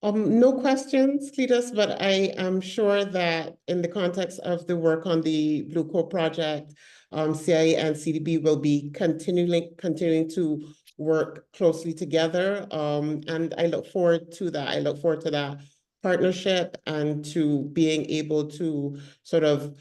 No questions, Cletus, but I am sure that in the context of the work on the Blue Co project, CIA and CDB will be continuing to work closely together. And I look forward to that. I look forward to that partnership and to being able to sort of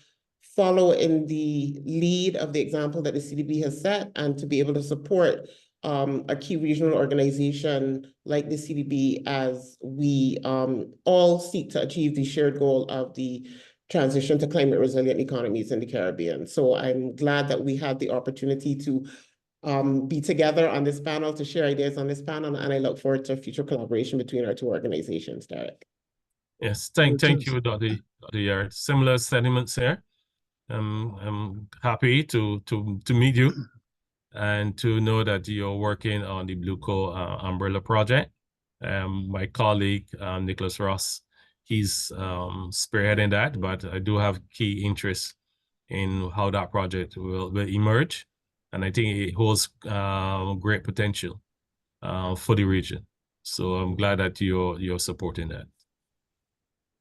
follow in the lead of the example that the CDB has set, and to be able to support a key regional organization like the CDB as we all seek to achieve the shared goal of the transition to climate resilient economies in the Caribbean. So I'm glad that we had the opportunity to be together on this panel, to share ideas on this panel, and I look forward to future collaboration between our two organizations, Derek. Yes, thank you, Dr. Yarde. Similar sentiments here. I'm happy to meet you and to know that you're working on the Blue Co umbrella project. My colleague, Nicholas Ross, he's spearheading that, but I do have key interest in how that project will emerge. And I think it holds great potential for the region. So I'm glad that you're supporting that.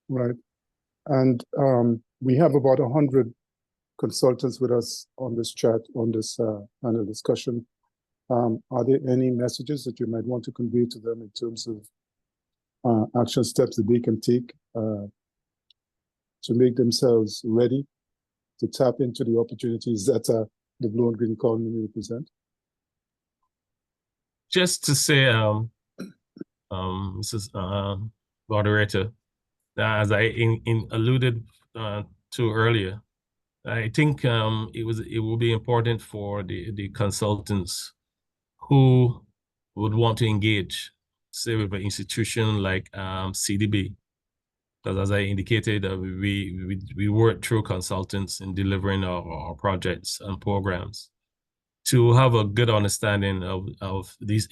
Right. And we have about 100 consultants with us on this chat, on this panel discussion. Are there any messages that you might want to convey to them in terms of action steps that they can take to make themselves ready to tap into the opportunities that the Blue and Green economy represent? Just to say, Mrs. Moderator, as I alluded to earlier, I think it will be important for the consultants who would want to engage, say, with an institution like CDB, because as I indicated, we work through consultants in delivering our projects and programs, to have a good understanding of these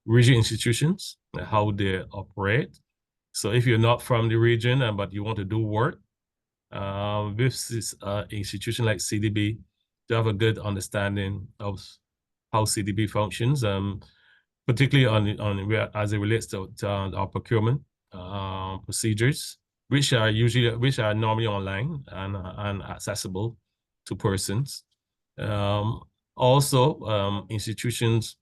regional institutions and how they operate. So if you're not from the region but you want to do work with this institution like CDB, to have a good understanding of how CDB functions, particularly on as it relates to our procurement procedures, which are normally online and accessible to persons. Also, institutions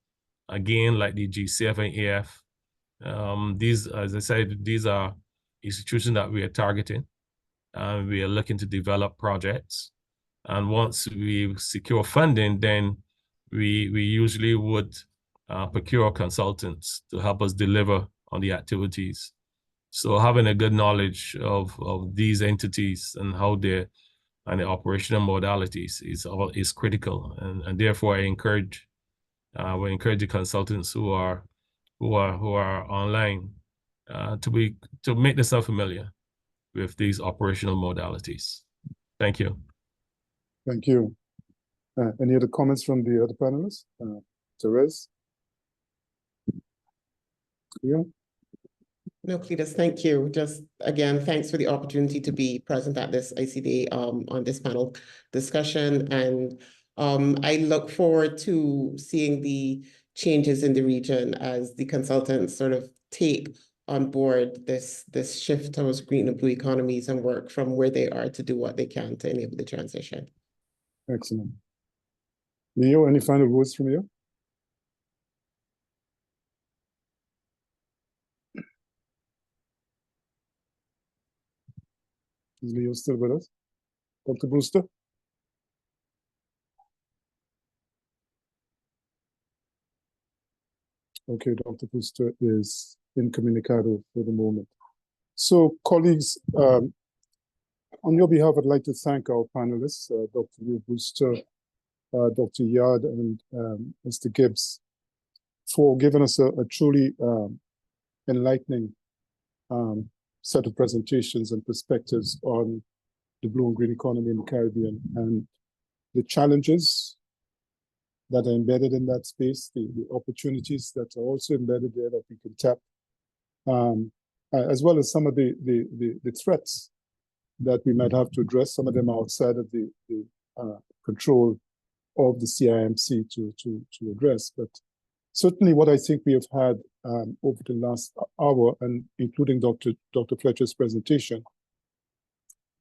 again like the GCF and AF These, as I said, these are institutions that we are targeting. We are looking to develop projects. And once we secure funding, then we usually would procure consultants to help us deliver on the activities. So having a good knowledge of these entities and how they're and the operational modalities is critical, and therefore we encourage the consultants who are online to make themselves familiar with these operational modalities. Thank you. Thank you. Any other comments from the other panelists? Therese? Yeah. No, Cletus, thank you. Just again, thanks for the opportunity to be present at this ICDay on this panel discussion. And I look forward to seeing the changes in the region as the consultants sort of take on board this shift towards green and blue economies and work from where they are to do what they can to enable the transition. Excellent. Leo, any final words from you? Is Leo still with us? Dr. Brewster? Okay, Dr. Brewster is incommunicado for the moment. So, colleagues, on your behalf, I'd like to thank our panelists, Dr. Brewster, Dr. Yarde, and Mr. Gibbs, for giving us a truly enlightening set of presentations and perspectives on the blue and green economy in the Caribbean and the challenges that are embedded in that space, the opportunities that are also embedded there that we can tap, as well as some of the threats that we might have to address. Some of them are outside of the control of the CIMC to address. But certainly what I think we have had over the last hour, and including Dr. Fletcher's presentation,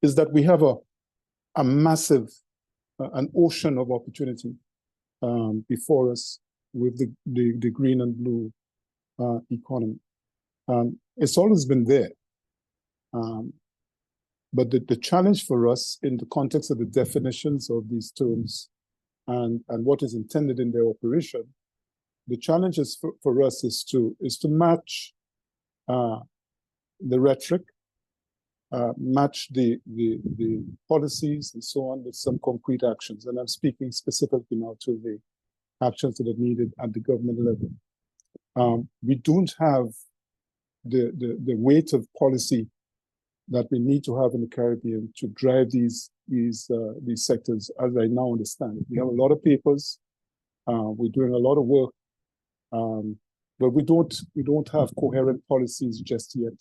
is that we have a massive, an ocean of opportunity before us with the green and blue economy. It's always been there. But the challenge for us in the context of the definitions of these terms and what is intended in their operation, the challenge is for us is to match the rhetoric, match the policies and so on with some concrete actions. And I'm speaking specifically now to the actions that are needed at the government level. We don't have the weight of policy that we need to have in the Caribbean to drive these sectors, as I now understand it. We have a lot of papers, we're doing a lot of work, but we don't have coherent policies just yet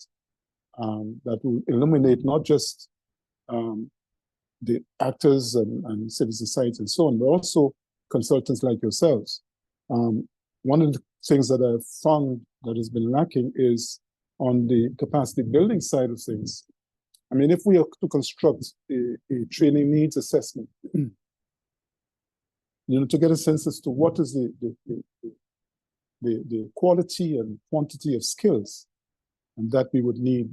that will illuminate not just the actors and civil society and so on, but also consultants like yourselves. One of the things that I've found that has been lacking is on the capacity building side of things. I mean, if we are to construct a training needs assessment, to get a sense as to what is the quality and quantity of skills and that we would need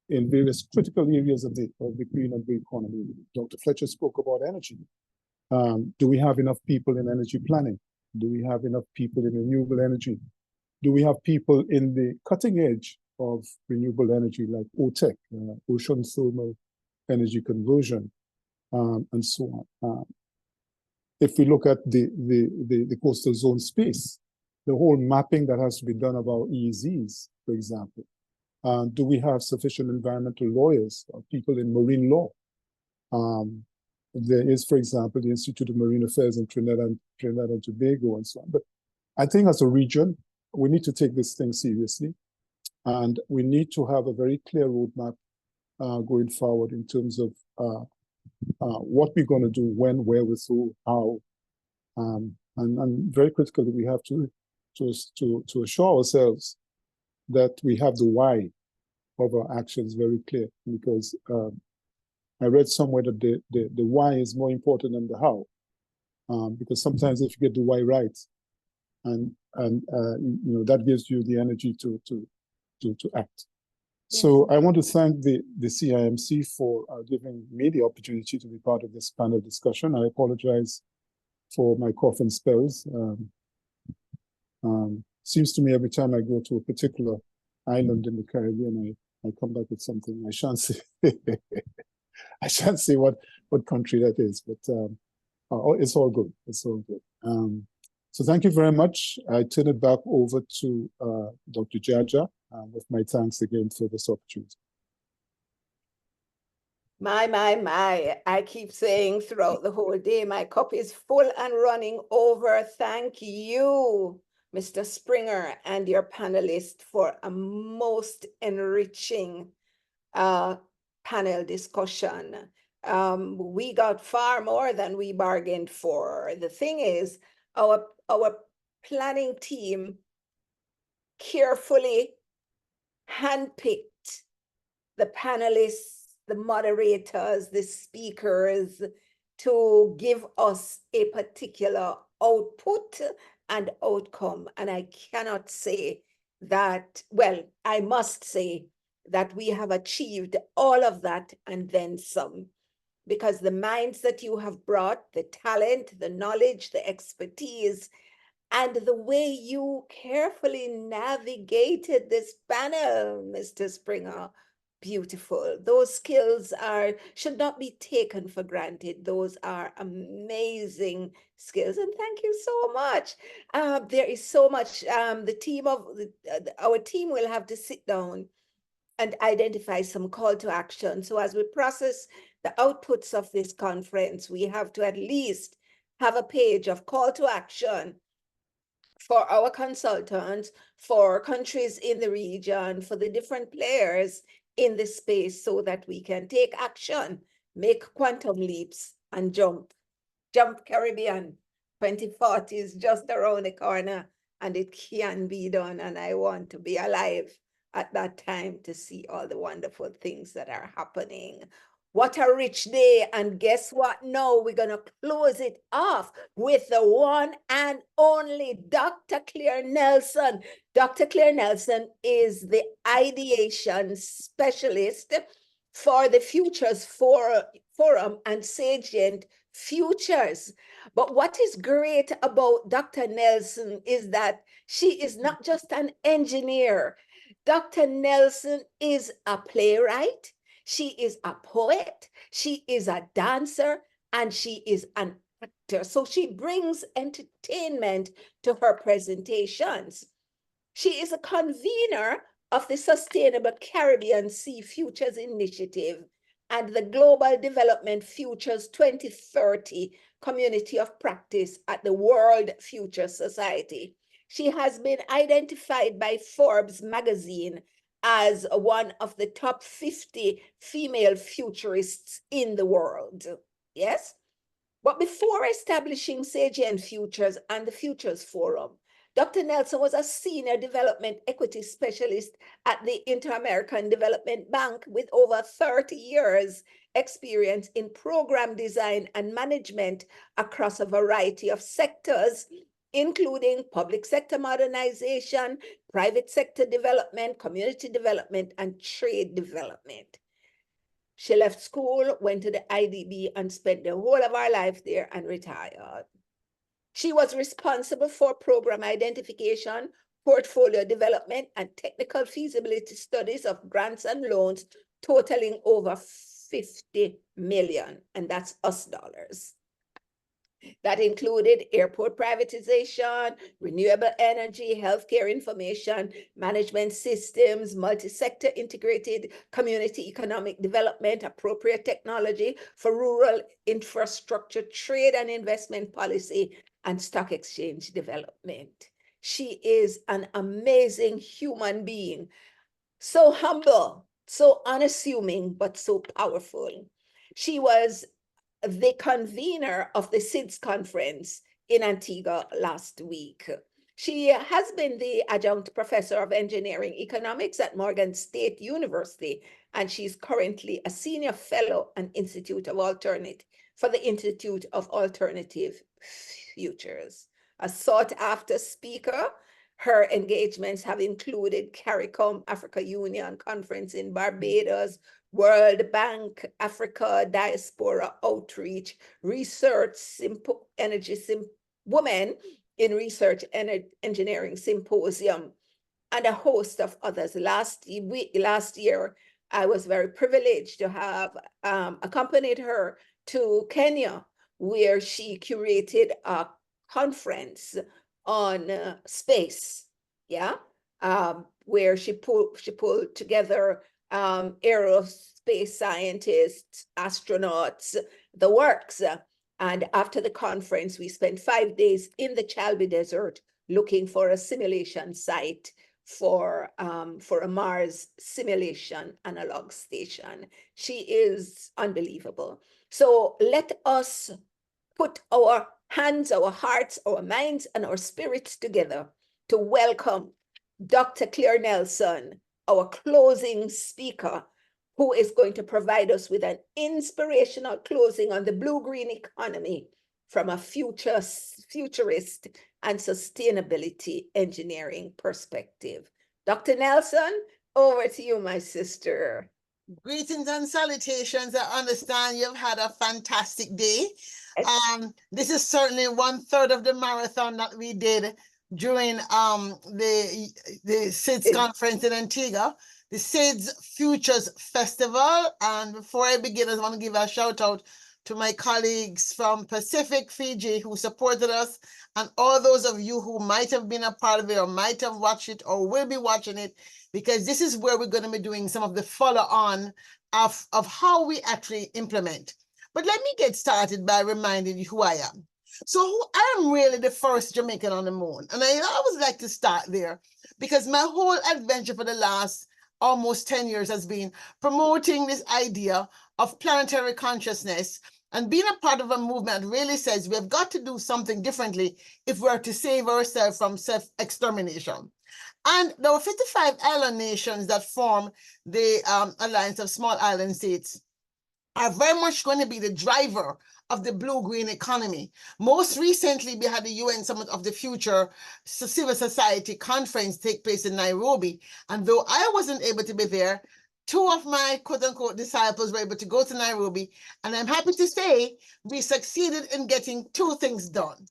in various critical areas of the green and blue economy. Dr. Fletcher spoke about energy. Do we have enough people in energy planning? Do we have enough people in renewable energy? Do we have people in the cutting edge of renewable energy like OTEC, ocean thermal energy conversion, and so on? If we look at the coastal zone space, the whole mapping that has to be done about EEZs, for example. Do we have sufficient environmental lawyers or people in marine law? There is, for example, the Institute of Marine Affairs in Trinidad and Tobago and so on. But I think as a region, we need to take this thing seriously. And we need to have a very clear roadmap going forward in terms of what we're going to do, when, where, with who, how. And very critically, we have to assure ourselves that we have the why of our actions very clear, because I read somewhere that the why is more important than the how, because sometimes if you get the why right, and that gives you the energy to to act. So I want to thank the CIMC for giving me the opportunity to be part of this panel discussion. I apologize for my cough and spells. Seems to me every time I go to a particular island in the Caribbean, I come back with something. I shan't say I shan't say what country that is, but it's all good. It's all good. So thank you very much. I turn it back over to Dr. Jaja with my thanks again for this opportunity. My. I keep saying throughout the whole day, my cup is full and running over. Thank you, Mr. Springer, and your panelists for a most enriching panel discussion. We got far more than we bargained for. The thing is, our planning team carefully handpicked the panelists, the moderators, the speakers to give us a particular output and outcome. And I cannot say that, well, I must say that we have achieved all of that and then some, because the minds that you have brought, the talent, the knowledge, the expertise, and the way you carefully navigated this panel, Mr. Springer, beautiful. Those skills should not be taken for granted. Those are amazing skills, and thank you so much. There is so much. Our team will have to sit down and identify some call to action. So as we process the outputs of this conference, we have to at least have a page of call to action for our consultants, for countries in the region, for the different players in the space, so that we can take action, make quantum leaps, and jump Caribbean. 2040 is just around the corner, and it can be done. And I want to be alive at that time to see all the wonderful things that are happening. What a rich day. And guess what? Now we're going to close it off with the one and only Dr. Claire Nelson. Dr. Claire Nelson is the ideation specialist for the Futures Forum and Sagent Futures. But what is great about Dr. Nelson is that she is not just an engineer. Dr. Nelson is a playwright. She is a poet, she is a dancer, and she is an actor. So she brings entertainment to her presentations. She is a convener of the Sustainable Caribbean Sea Futures Initiative and the Global Development Futures 2030 Community of Practice at the World Future Society. She has been identified by Forbes magazine as one of the top 50 female futurists in the world. Yes? But before establishing Sagent Futures and the Futures Forum, Dr. Nelson was a senior development equity specialist at the Inter-American Development Bank with over 30 years experience in program design and management across a variety of sectors, including public sector modernization, private sector development, community development, and trade development. She left school, went to the IDB, and spent the whole of her life there and retired. She was responsible for program identification, portfolio development, and technical feasibility studies of grants and loans totaling over 50 million, and that's US dollars. That included airport privatization, renewable energy, healthcare information, management systems, multi-sector integrated community economic development, appropriate technology for rural infrastructure, trade and investment policy, and stock exchange development. She is an amazing human being, so humble, so unassuming, but so powerful. She was the convener of the SIDS conference in Antigua last week. She has been the adjunct professor of engineering economics at Morgan State University, and she's currently a senior fellow for the Institute of Alternative Futures. A sought after speaker Her engagements have included CARICOM, Africa Union Conference in Barbados, World Bank, Africa Diaspora Outreach, Women in Research and Engineering Symposium, and a host of others. Last year, I was very privileged to have accompanied her to Kenya, where she curated a conference on space, where she pulled together aerospace scientists, astronauts, the works. And after the conference, we spent 5 days in the Chalbi Desert looking for a simulation site for a Mars simulation analog station. She is unbelievable. So let us put our hands, our hearts, our minds, and our spirits together to welcome Dr. Claire Nelson, our closing speaker, who is going to provide us with an inspirational closing on the blue-green economy from a futurist and sustainability engineering perspective. Dr. Nelson, over to you, my sister. Greetings and salutations. I understand you've had a fantastic day. This is certainly 1/3 of the marathon that we did during the SIDS conference in Antigua, the SIDS Futures Festival. And before I begin, I want to give a shout out to my colleagues from Pacific Fiji who supported us, and all those of you who might have been a part of it or might have watched it or will be watching it, because this is where we're going to be doing some of the follow-on of how we actually implement. But let me get started by reminding you who I am. So I am really the first Jamaican on the moon. And I always like to start there because my whole adventure for the last almost 10 years has been promoting this idea of planetary consciousness and being a part of a movement that really says we've got to do something differently if we're to save ourselves from self-extermination. And there were 55 island nations that form the Alliance of Small Island States are very much going to be the driver of the blue-green economy. Most recently, we had the UN Summit of the Future Civil Society Conference take place in Nairobi. And though I wasn't able to be there, 2 of my quote-unquote disciples were able to go to Nairobi. And I'm happy to say we succeeded in getting 2 things done: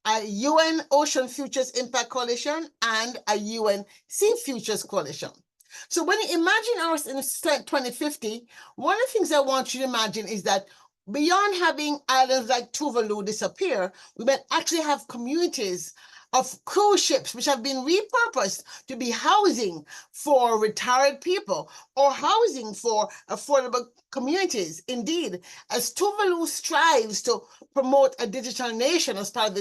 a UN Ocean Futures Impact Coalition and a UN Sea Futures Coalition. So when you imagine ours in 2050, one of the things I want you to imagine is that beyond having islands like Tuvalu disappear, we might actually have communities of cruise ships which have been repurposed to be housing for retired people or housing for affordable communities. Indeed, as Tuvalu strives to promote a digital nation as part of the